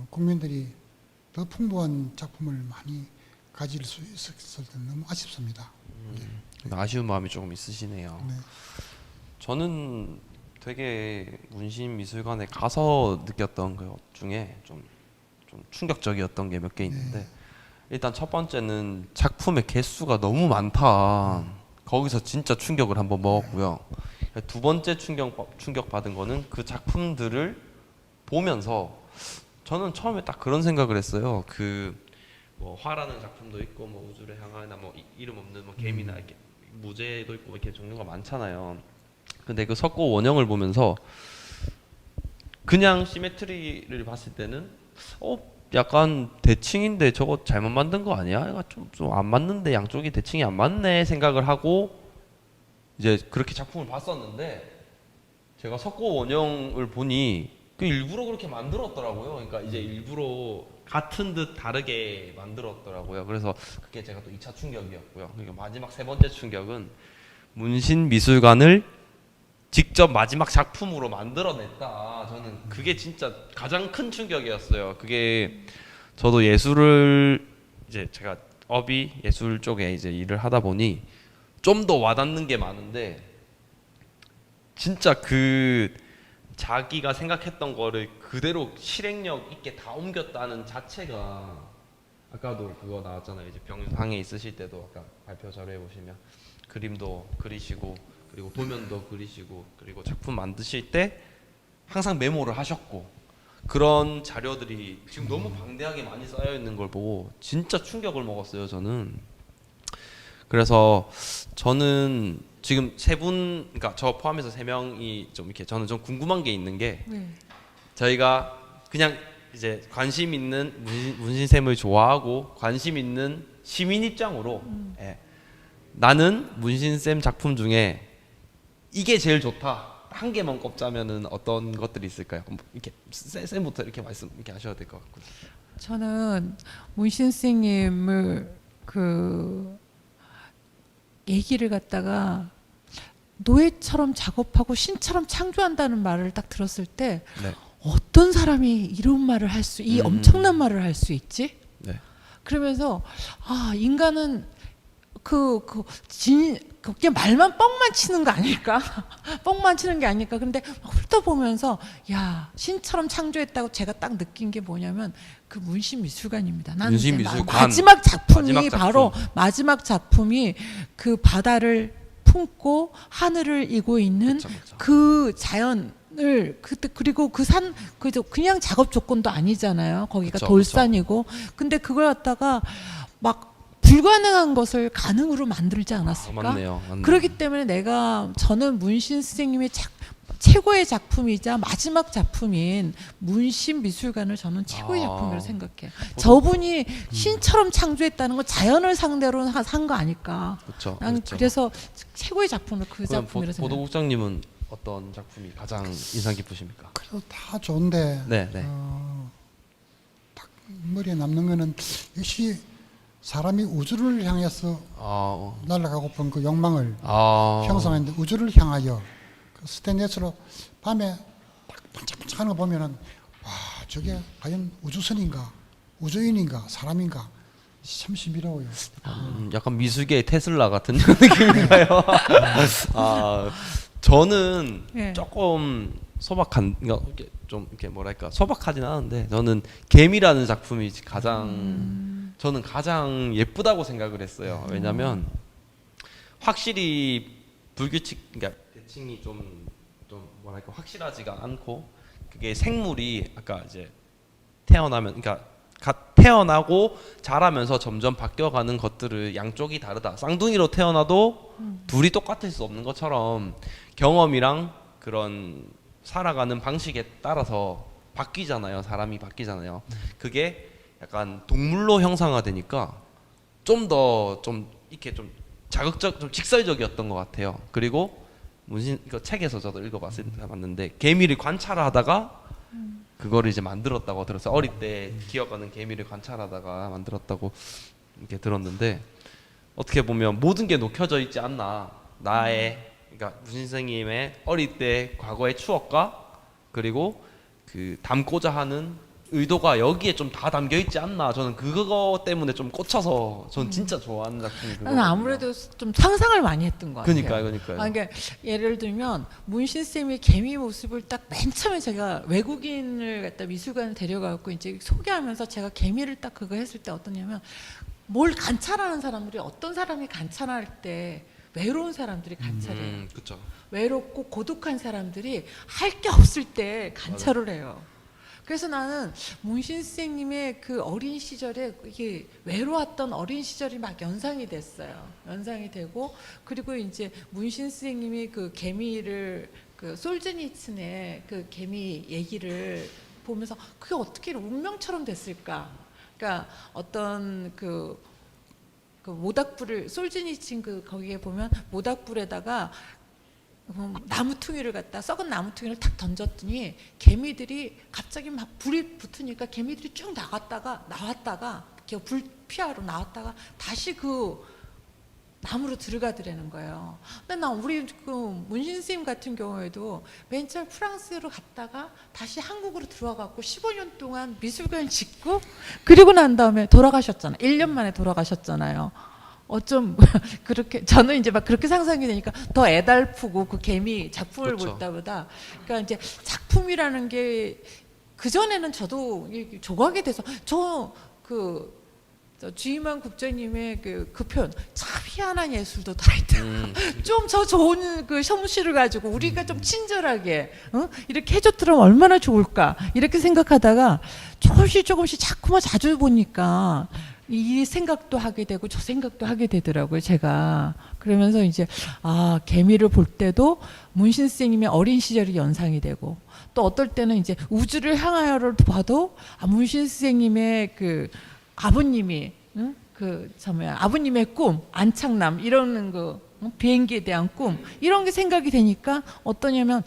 국민들이 더 풍부한 작품을 많이 가질 수 있었을 때 너무 아쉽습니다. 아쉬운 마음이 조금 있으시네요. 네. 저는 되게 문신미술관에 가서 느꼈던 것 중에 좀 충격적이었던 게 몇 개 있는데 일단 첫 번째는 작품의 개수가 너무 많다. 거기서 진짜 충격을 한번 먹었고요. 두 번째 충격 받은 거는 그 작품들을 보면서 저는 처음에 딱 그런 생각을 했어요. 뭐 화라는 작품도 있고 뭐 우주를 향하나 뭐 이름 없는 뭐 개미나 이렇게 무제도 있고 이렇게 종류가 많잖아요. 근데 그 석고 원형을 보면서 그냥 시메트리를 봤을 때는 약간 대칭인데 저거 잘못 만든 거 아니야? 좀 안 맞는데 양쪽이 대칭이 안 맞네 생각을 하고 이제 그렇게 작품을 봤었는데 제가 석고 원형을 보니 그 일부러 그렇게 만들었더라고요. 그러니까 이제 일부러 같은 듯 다르게 만들었더라고요. 그래서 그게 제가 또 2차 충격이었고요. 그러니까 마지막 세 번째 충격은 문신미술관을 직접 마지막 작품으로 만들어냈다. 저는 그게 진짜 가장 큰 충격이었어요. 그게 저도 예술을 이제 제가 업이 예술 쪽에 이제 일을 하다 보니 좀 더 와닿는 게 많은데 진짜 자기가 생각했던 거를 그대로 실행력 있게 다 옮겼다는 자체가 아까도 그거 나왔잖아요. 이제 병상에 있으실 때도 아까 발표 자료에 보시면 그림도 그리시고 그리고 도면도 그리시고 그리고 작품 만드실 때 항상 메모를 하셨고 그런 자료들이 지금 너무 방대하게 많이 쌓여 있는 걸 보고 진짜 충격을 먹었어요. 저는. 그래서 저는 지금 그러니까 저 포함해서 3명이 좀 이렇게 저는 좀 궁금한 게 있는 게 저희가 그냥 이제 관심 있는 문신샘을 좋아하고 관심 있는 시민 입장으로 나는 문신샘 작품 중에 이게 제일 좋다. 한 개만 꼽자면은 어떤 것들이 있을까요? 이렇게 쌤부터 이렇게 이렇게 하셔야 될 것 같고요. 저는 문신 선생님을 얘기를 갖다가 노예처럼 작업하고 신처럼 창조한다는 말을 딱 들었을 때 어떤 사람이 이런 말을 이 엄청난 말을 할 수 있지? 그러면서 인간은 그게 말만 뻥만 치는 거 아닐까? 뻥만 치는 게 아닐까? 근데 훑어보면서 신처럼 창조했다고 제가 딱 느낀 게 뭐냐면 그 문신미술관입니다. 나는 문신미술관. 마지막 작품이 마지막 작품. 바로 마지막 작품이 그 바다를 품고 하늘을 이고 있는 그쵸. 그 자연을 그리고 그 산 그냥 작업 조건도 아니잖아요. 거기가 그쵸, 돌산이고 근데 그걸 갖다가 막 불가능한 것을 가능으로 만들지 않았을까? 맞네요. 그렇기 때문에 저는 문신 선생님의 최고의 작품이자 마지막 작품인 문신 미술관을 저는 최고의 작품이라고 생각해. 저분이 신처럼 창조했다는 건 자연을 상대로 한 거 아닐까. 그렇죠. 난 그래서 최고의 작품은 그 작품이라고 생각해. 보도국장님은 어떤 작품이 가장 인상 깊으십니까? 그래도 다 좋은데 네, 네. 딱 머리에 남는 거는 역시 사람이 우주를 향해서 날아가고픈 그 욕망을 형성했는데 우주를 향하여 그 스테인레스로 밤에 딱 반짝반짝하는 거 보면은 와 저게 과연 우주선인가 우주인인가 사람인가 참 신비로워요. 약간 미술계의 테슬라 같은 느낌인가요? 저는 네. 조금 소박한, 그러니까 좀 이렇게 뭐랄까 소박하진 않은데 저는 개미라는 작품이 저는 가장 예쁘다고 생각을 했어요. 왜냐하면 확실히 불규칙, 그러니까 대칭이 좀 뭐랄까 확실하지가 않고 그게 생물이 아까 이제 태어나면, 그러니까 태어나고 자라면서 점점 바뀌어가는 것들을 양쪽이 다르다. 쌍둥이로 태어나도 둘이 똑같을 수 없는 것처럼 경험이랑 그런 살아가는 방식에 따라서 바뀌잖아요. 사람이 바뀌잖아요. 그게 약간 동물로 형상화되니까 좀 더 좀 이렇게 좀 자극적, 좀 직설적이었던 것 같아요. 그리고 문신 이거 책에서 저도 읽어봤는데 개미를 관찰하다가 그거를 이제 만들었다고 들었어요. 어릴 때 기어가는 개미를 관찰하다가 만들었다고 이렇게 들었는데 어떻게 보면 모든 게 녹혀져 있지 않나. 나의, 그러니까 문신 선생님의 어릴 때 과거의 추억과 그리고 그 담고자 하는 의도가 여기에 좀 다 담겨 있지 않나. 저는 그거 때문에 좀 꽂혀서 저는 진짜 좋아하는 작품이 그거거든요. 나는 아무래도 좀 상상을 많이 했던 것 같아요. 그러니까요. 그러니까 예를 들면 문신 쌤이 개미 모습을 딱 맨 처음에 제가 외국인을 갖다 미술관에 데려가고 이제 소개하면서 제가 개미를 딱 그거 했을 때 어떠냐면 뭘 관찰하는 사람들이 어떤 사람이 관찰할 때 외로운 사람들이 관찰해요. 그렇죠. 외롭고 고독한 사람들이 할 게 없을 때 관찰을 해요. 그래서 나는 문신 선생님의 그 어린 시절에 이게 외로웠던 어린 시절이 막 연상이 됐어요. 연상이 되고 그리고 이제 문신 선생님이 그 개미를 그 솔제니츠의 그 개미 얘기를 보면서 그게 어떻게 운명처럼 됐을까? 그러니까 어떤 그 모닥불을 솔제니친 거기에 보면 모닥불에다가 나무퉁이를 갖다 썩은 나무퉁이를 탁 던졌더니 개미들이 갑자기 막 불이 붙으니까 개미들이 쭉 나왔다가 불 피하러 나왔다가 다시 그 나무로 들어가더라는 거예요. 근데 우리 그 문신 선생님 같은 경우에도 맨 처음 프랑스로 갔다가 다시 한국으로 들어와갖고 15년 동안 미술관을 짓고 그리고 난 다음에 돌아가셨잖아요. 1년 만에 돌아가셨잖아요. 어쩜 그렇게 저는 이제 막 그렇게 상상이 되니까 더 애달프고 그 개미 작품을 볼 때보다 그러니까 이제 작품이라는 게 그 전에는 저도 조각에 대해서 주임한 국장님의 그 표현 참 희한한 예술도 달아있다. 좀 저 좋은 그 솜씨를 가지고 우리가 좀 친절하게 이렇게 해줬더라면 얼마나 좋을까 이렇게 생각하다가 조금씩 자꾸만 자주 보니까 이 생각도 하게 되고 저 생각도 하게 되더라고요. 제가 그러면서 이제 개미를 볼 때도 문신 선생님의 어린 시절이 연상이 되고 또 어떨 때는 이제 우주를 향하여를 봐도 문신 선생님의 그 아버님이 아버님의 꿈 안창남 이런 그 비행기에 대한 꿈 이런 게 생각이 되니까 어떠냐면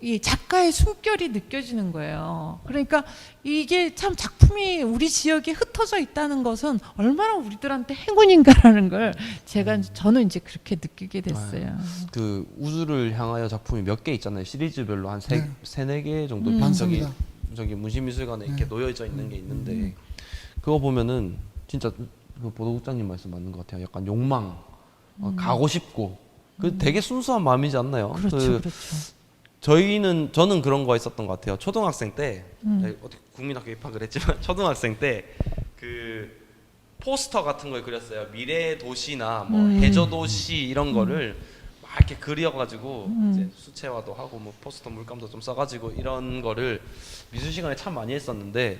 이 작가의 숨결이 느껴지는 거예요. 그러니까 이게 참 작품이 우리 지역에 흩어져 있다는 것은 얼마나 우리들한테 행운인가라는 걸 저는 이제 그렇게 느끼게 됐어요. 그 우주를 향하여 작품이 몇 개 있잖아요. 시리즈별로 한 세네 개 정도 많습니다. 저기 문신미술관에 이렇게 놓여져 있는 게 있는데 그거 보면은 진짜 그 보도국장님 말씀 맞는 것 같아요. 약간 욕망, 가고 싶고 그 되게 순수한 마음이지 않나요? 그렇죠. 저는 그런 거 있었던 것 같아요. 초등학생 때 국민학교 입학을 했지만 초등학생 때 그 포스터 같은 걸 그렸어요. 미래 도시나 뭐 해저 도시 이런 거를 막 이렇게 그려가지고 이제 수채화도 하고 뭐 포스터 물감도 좀 써가지고 이런 거를 미술 시간에 참 많이 했었는데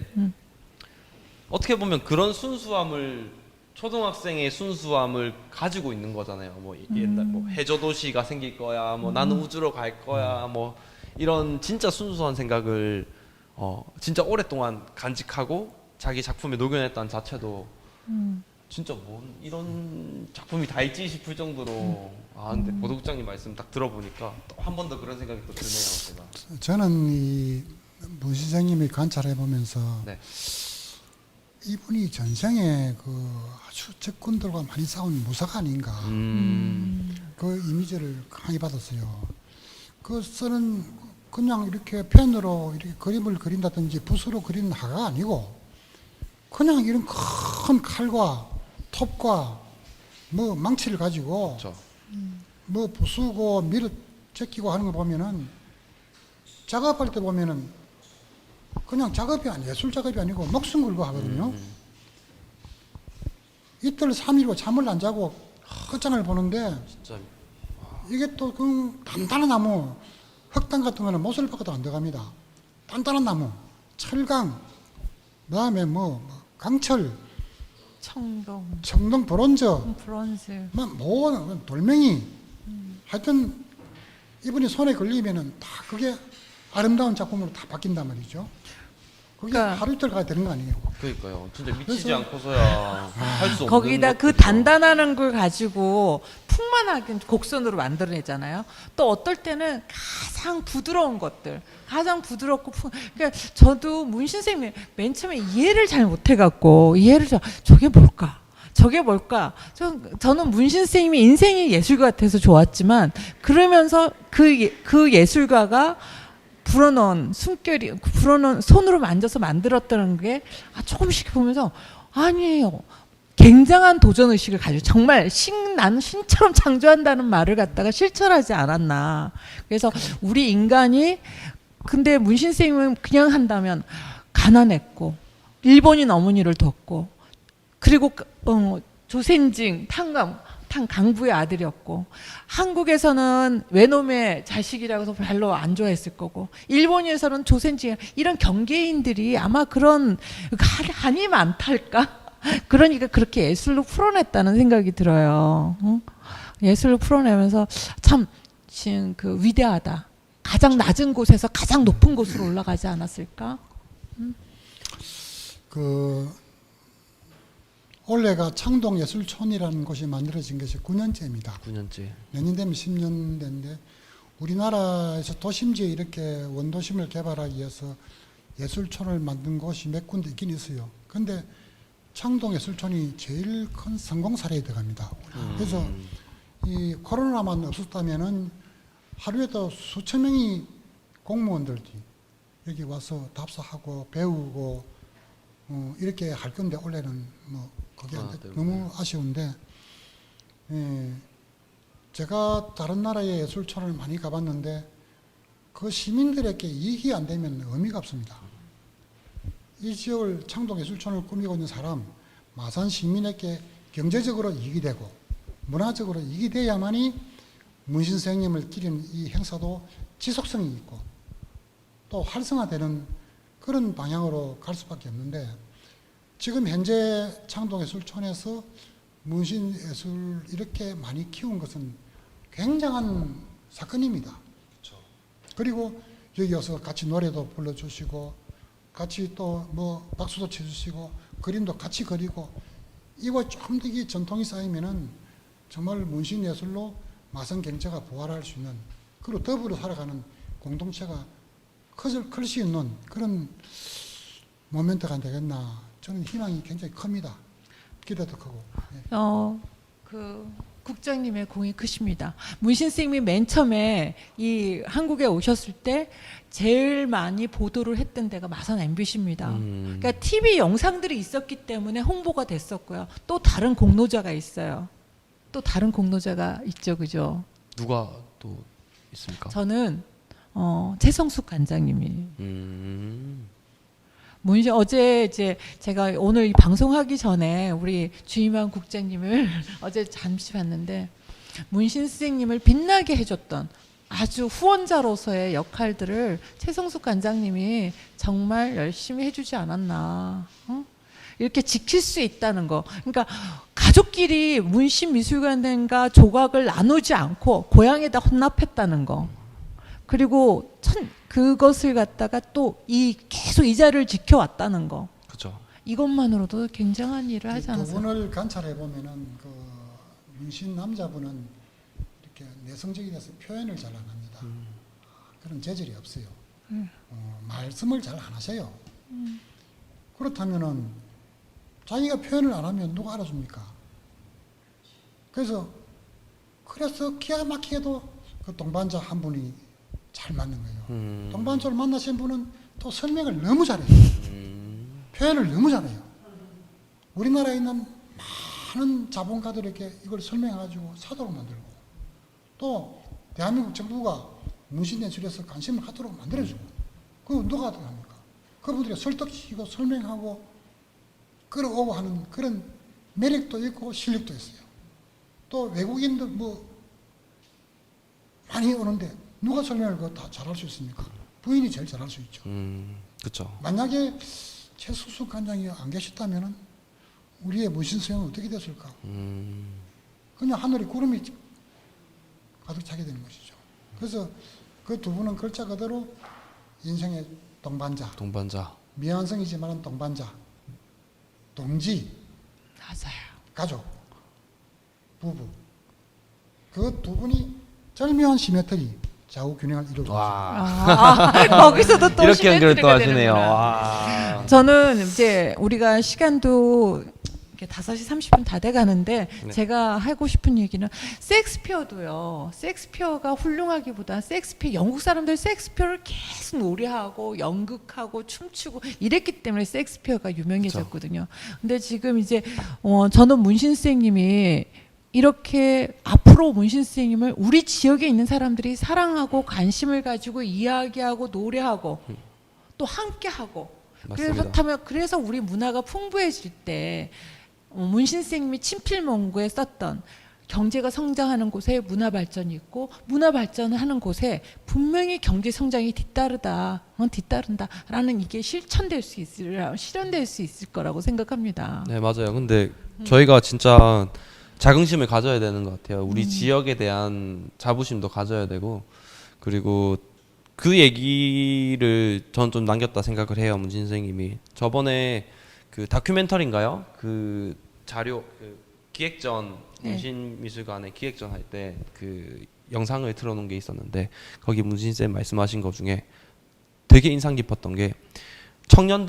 어떻게 보면 그런 순수함을 초등학생의 순수함을 가지고 있는 거잖아요. 뭐 옛날 뭐 해저 도시가 생길 거야, 뭐 나는 우주로 갈 거야, 뭐 이런 진짜 순수한 생각을 진짜 오랫동안 간직하고 자기 작품에 녹여냈다는 자체도 진짜 뭐 이런 작품이 다 있지 싶을 정도로 근데 보도국장님 말씀 딱 들어보니까 한 번 더 그런 생각이 또 드네요. 제가. 저는 이 문신생님이 관찰해 보면서 네. 이분이 전생에 그 아주 적군들과 많이 싸운 무사가 아닌가 그 이미지를 강하게 받았어요. 그 쓰는 그냥 이렇게 펜으로 이렇게 그림을 그린다든지 붓으로 그리는 화가 아니고 그냥 이런 큰 칼과 톱과 뭐 망치를 가지고 그렇죠. 뭐 부수고 밀어 제끼고 하는 거 보면은 작업할 때 보면은 그냥 작업이 예술 작업이 아니고 목숨 걸고 하거든요. 이틀 3일로 잠을 안 자고 끝장을 보는데 진짜 이게 또 그 단단한 나무 흑당 같은 거는 못을 박아도 안 들어갑니다. 단단한 나무 철강 그다음에 뭐 강철 청동 브론즈 브론즈. 뭐 돌멩이 하여튼 이분이 손에 걸리면은 다 그게 아름다운 작품으로 다 바뀐단 말이죠. 그게 그러니까 하루 이틀 가야 되는 거 아니에요. 그러니까요. 진짜 미치지 않고서야 할 수 없는 거기다 그 것들이죠. 단단한 걸 가지고 풍만하게 곡선으로 만들어내잖아요. 또 어떨 때는 가장 부드러운 것들, 가장 부드럽고 그러니까 저도 문 선생님 맨 처음에 이해를 잘 못해갖고 저게 뭘까? 저게 뭘까? 저는 문신 선생님이 인생이 예술가 같아서 좋았지만 그러면서 그 예술가가 불어넣은 숨결이 불어넣은 손으로 만져서 만들었다는 게 조금씩 보면서 아니에요. 굉장한 도전 의식을 가지고 정말 나는 신처럼 창조한다는 말을 갖다가 실천하지 않았나. 그래서 우리 인간이 근데 문신 선생님은 그냥 한다면 가난했고 일본인 어머니를 뒀고 그리고 조센징 강부의 아들이었고 한국에서는 외놈의 자식이라고 해서 별로 안 좋아했을 거고 일본에서는 조센징 이런 경계인들이 아마 그런 한이 많달까? 그러니까 그렇게 예술로 풀어냈다는 생각이 들어요. 응? 예술로 풀어내면서 참 그 위대하다. 가장 낮은 곳에서 가장 높은 곳으로 올라가지 않았을까? 응? 올해가 창동예술촌이라는 곳이 만들어진 것이 9년째입니다. 9년째. 내년 되면 10년 됐는데 우리나라에서 도심지에 이렇게 원도심을 개발하기 위해서 예술촌을 만든 곳이 몇 군데 있긴 있어요. 그런데 창동예술촌이 제일 큰 성공 사례에 들어갑니다. 그래서 이 코로나만 없었다면은 하루에도 수천 명이 공무원들이 여기 와서 답사하고 배우고 이렇게 할 건데 올해는 뭐 그게 안 돼. 너무 아쉬운데 제가 다른 나라의 예술촌을 많이 가봤는데 그 시민들에게 이익이 안 되면 의미가 없습니다. 이 지역을 창동예술촌을 꾸미고 있는 사람 마산 시민에게 경제적으로 이익이 되고 문화적으로 이익이 돼야만이 문신 선생님을 기리는 이 행사도 지속성이 있고 또 활성화되는 그런 방향으로 갈 수밖에 없는데 지금 현재 창동예술촌에서 문신예술 이렇게 많이 키운 것은 굉장한 사건입니다. 그리고 여기 와서 같이 노래도 불러주시고 같이 또 뭐 박수도 쳐주시고 그림도 같이 그리고 이거 좀 더 전통이 쌓이면은 정말 문신예술로 마산 경제가 부활할 수 있는 그리고 더불어 살아가는 공동체가 클 수 있는 그런 모멘트가 되겠나. 저는 희망이 굉장히 큽니다. 기대도 크고. 그 국장님의 공이 크십니다. 문신 선생님이 맨 처음에 이 한국에 오셨을 때 제일 많이 보도를 했던 데가 마산 MBC입니다. 그러니까 TV 영상들이 있었기 때문에 홍보가 됐었고요. 또 다른 공로자가 있어요. 또 다른 공로자가 있죠, 그죠? 누가 또 있습니까? 저는 최성숙 관장님이. 문신 어제 이제 제가 오늘 이 방송하기 전에 우리 주임한 국장님을 어제 잠시 봤는데 문신 선생님을 빛나게 해줬던 아주 후원자로서의 역할들을 최성숙 관장님이 정말 열심히 해주지 않았나. 이렇게 지킬 수 있다는 거. 그러니까 가족끼리 문신미술관과 조각을 나누지 않고 고향에다 헌납했다는 거. 그리고 그것을 갖다가 또 계속 이 자리를 지켜왔다는 거. 그죠. 이것만으로도 굉장한 일을 하지 두 않았어요? 분을 관찰해 보면은 그 문신 남자분은 이렇게 내성적이 돼서 표현을 잘 안 합니다. 그런 재질이 없어요. 말씀을 잘 안 하세요. 그렇다면은 자기가 표현을 안 하면 누가 알아줍니까? 그래서 기가 막히게도 그 동반자 한 분이 잘 맞는 거예요. 동반자를 만나신 분은 또 설명을 너무 잘해요. 표현을 너무 잘해요. 우리나라에 있는 많은 자본가들에게 이걸 설명해가지고 사도록 만들고, 또 대한민국 정부가 문신예술에서 관심을 갖도록 만들어주고, 그거 누가 합니까? 그분들이 설득시키고 설명하고 끌어오고 하는 그런 매력도 있고 실력도 있어요. 또 외국인들 많이 오는데 누가 설명을 그거 다 잘할 수 있습니까? 부인이 제일 잘할 수 있죠. 그렇죠. 만약에 최수숙 관장이 안 계셨다면은 우리의 문신수행은 어떻게 됐을까? 그냥 하늘에 구름이 가득 차게 되는 것이죠. 그래서 그 두 분은 글자 그대로 인생의 동반자, 미완성이지만 동반자, 동지, 맞아요. 가족, 부부, 그 두 분이 절묘한 시메트리, 좌우 균형을 이루고 와. 거기서도 또 이렇게 연결을 또 시멘트가 하시네요. 되는구나. 와. 저는 이제 우리가 시간도 이렇게 5시 30분 다 돼가는데 네. 제가 하고 싶은 얘기는 셰익스피어도요. 셰익스피어가 훌륭하기보다 영국 사람들 셰익스피어를 계속 노래하고 연극하고 춤추고 이랬기 때문에 셰익스피어가 유명해졌거든요. 근데 지금 이제 저는 문신 선생님이 이렇게 앞으로 문신 선생님을 우리 지역에 있는 사람들이 사랑하고 관심을 가지고 이야기하고 노래하고 또 함께하고 맞습니다. 그래서 우리 문화가 풍부해질 때 문신 선생님이 친필문구에 썼던 경제가 성장하는 곳에 문화 발전이 있고 문화 발전하는 곳에 분명히 경제 성장이 뒤따른다라는 이게 실현될 수 있을 거라고 생각합니다. 네, 맞아요. 근데 저희가 진짜 자긍심을 가져야 되는 것 같아요. 우리 지역에 대한 자부심도 가져야 되고, 그리고 그 얘기를 전 좀 남겼다 생각을 해요. 문신 선생님이 저번에 그 다큐멘터리인가요? 그 자료 그 기획전 문신미술관의 기획전 할 때 그 영상을 틀어놓은 게 있었는데, 거기 문신 쌤 말씀하신 것 중에 되게 인상 깊었던 게 청년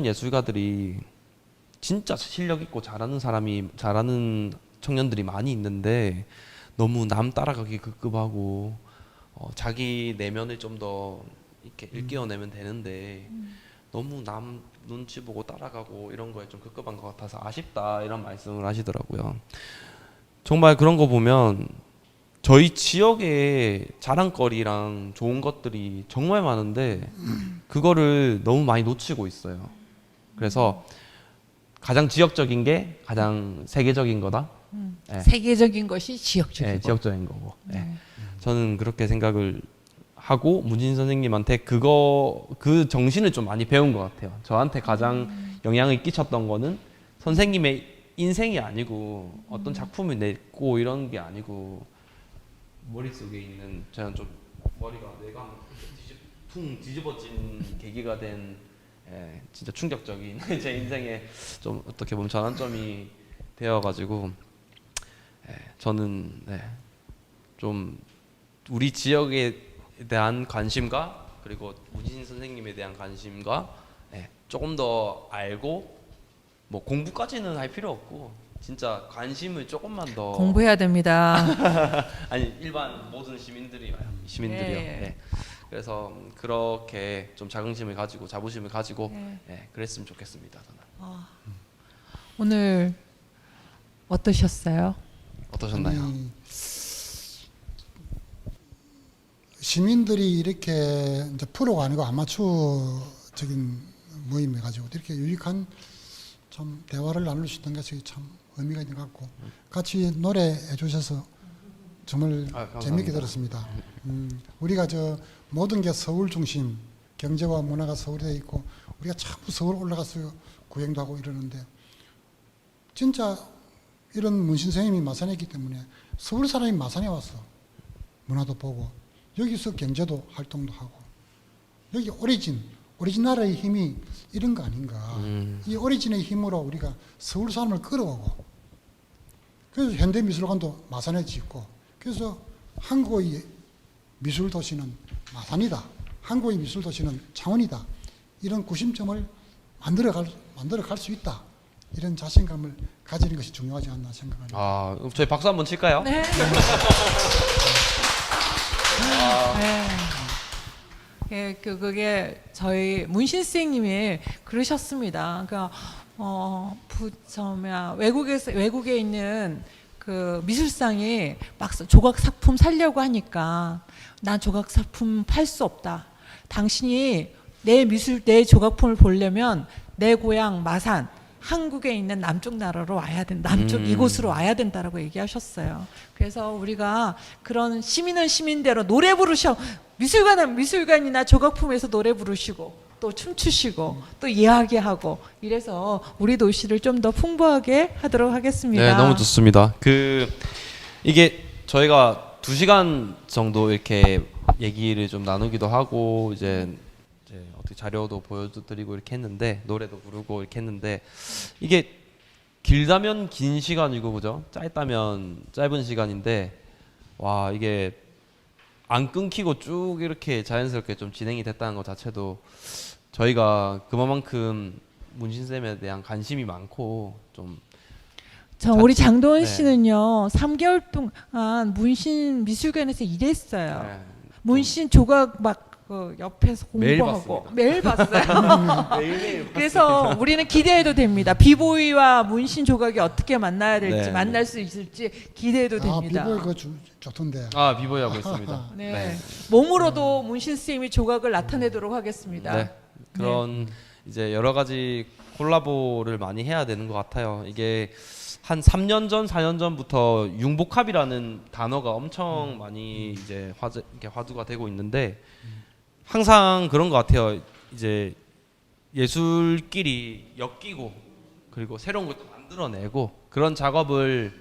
예술가들이 진짜 실력 있고 잘하는 청년들이 많이 있는데 너무 남 따라가기 급급하고 자기 내면을 좀 더 이렇게 일깨워내면 되는데 너무 남 눈치 보고 따라가고 이런 거에 좀 급급한 것 같아서 아쉽다, 이런 말씀을 하시더라고요. 정말 그런 거 보면 저희 지역에 자랑거리랑 좋은 것들이 정말 많은데 그거를 너무 많이 놓치고 있어요. 그래서 가장 지역적인 게 가장 세계적인 거다. 네. 세계적인 것이 지역적이고. 네, 지역적인 거고. 네. 저는 그렇게 생각을 하고 문신 선생님한테 그 정신을 좀 많이 배운 것 같아요. 저한테 가장 영향을 끼쳤던 거는 선생님의 인생이 아니고 어떤 작품을 냈고 이런 게 아니고 머릿속에 있는, 저는 좀 머리가 뇌가 퉁 뒤집어진 계기가 된 진짜 충격적인 제 인생에 좀 어떻게 보면 전환점이 되어가지고 저는 좀 우리 지역에 대한 관심과 그리고 문신 선생님에 대한 관심과 조금 더 알고, 뭐 공부까지는 할 필요 없고 진짜 관심을 조금만 더 공부해야 됩니다. 아니 일반 모든 시민들이요. 네. 그래서 그렇게 좀 자긍심을 가지고 자부심을 가지고 그랬으면 좋겠습니다. 저는. 오늘 어떠셨어요? 어떠셨나요? 아니, 시민들이 이렇게 이제 프로가 아니고 아마추어적인 모임에 가지고 이렇게 유익한 참 대화를 나눌 수 있는 것이 참 의미가 있는 것 같고, 같이 노래해 주셔서 정말 재미있게 들었습니다. 우리가 모든 게 서울 중심, 경제와 문화가 서울에 있고 우리가 자꾸 서울 올라가서 구행도 하고 이러는데 진짜 이런 문신 선생님이 마산에 있기 때문에 서울 사람이 마산에 와서 문화도 보고 여기서 경제도 활동도 하고 여기 오리지널의 힘이 이런 거 아닌가. 이 오리진의 힘으로 우리가 서울 사람을 끌어오고 그래서 현대미술관도 마산에 짓고 그래서 한국의 미술 도시는 마산이다. 한국의 미술 도시는 창원이다. 이런 구심점을 만들어 갈 수 있다. 이런 자신감을 가지는 것이 중요하지 않나 생각합니다. 아, 저희 박수 한번 칠까요? 네. 네. 예, 그게 저희 문신 선생님이 그러셨습니다. 그러니까 외국에 있는 그 미술상이 막 조각 작품 살려고 하니까 난 조각 작품 팔 수 없다. 당신이 내 조각품을 보려면 내 고향 마산 한국에 있는 남쪽 나라로 와야 된다. 이곳으로 와야 된다라고 얘기하셨어요. 그래서 우리가 그런 시민은 시민대로 노래 부르셔 미술관은 미술관이나 조각품에서 노래 부르시고 또 춤추시고 또 이야기하고 이래서 우리 도시를 좀 더 풍부하게 하도록 하겠습니다. 네, 너무 좋습니다. 이게 저희가 2시간 정도 이렇게 얘기를 좀 나누기도 하고 이제 어떻게 자료도 보여드리고 이렇게 했는데 노래도 부르고 이렇게 했는데 이게 길다면 긴 시간이고 그죠? 짧다면 짧은 시간인데 와 이게 안 끊기고 쭉 이렇게 자연스럽게 좀 진행이 됐다는 것 자체도 저희가 그만큼 문신쌤에 대한 관심이 많고 좀 우리 장도원 네. 씨는요 3개월 동안 문신 미술관에서 일했어요. 네. 문신 조각 막 옆에서 매일 공부하고 봤습니다. 매일 봤어요. 매일매일 그래서 우리는 기대해도 됩니다. 비보이와 문신 조각이 어떻게 만나야 될지 네. 만날 수 있을지 기대해도 됩니다. 비보이 그거 좋던데. 비보이 하고 있습니다. 네. 몸으로도 문신 선생님이 조각을 나타내도록 하겠습니다. 네. 그런 이제 여러 가지 콜라보를 많이 해야 되는 것 같아요. 이게 한 3년 전, 4년 전부터 융복합이라는 단어가 엄청 많이 이제 화두가 되고 있는데 항상 그런 것 같아요. 이제 예술끼리 엮이고 그리고 새로운 걸 만들어내고 그런 작업을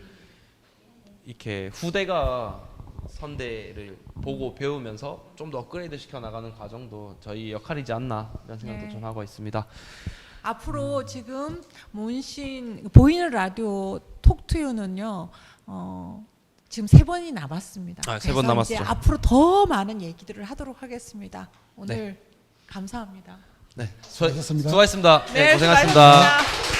이렇게 후대가 선대를 보고 배우면서 좀 더 업그레이드 시켜 나가는 과정도 저희 역할이지 않나 이런 생각도 네. 좀 하고 있습니다. 앞으로 지금 문신 보이는 라디오 톡투유는요 지금 3번이 남았습니다. 아, 그래서 3번 남았죠. 이제 앞으로 더 많은 얘기들을 하도록 하겠습니다. 오늘 네. 감사합니다. 네, 수고하셨습니다. 수고하셨습니다. 네, 고생하셨습니다. 수고하셨습니다.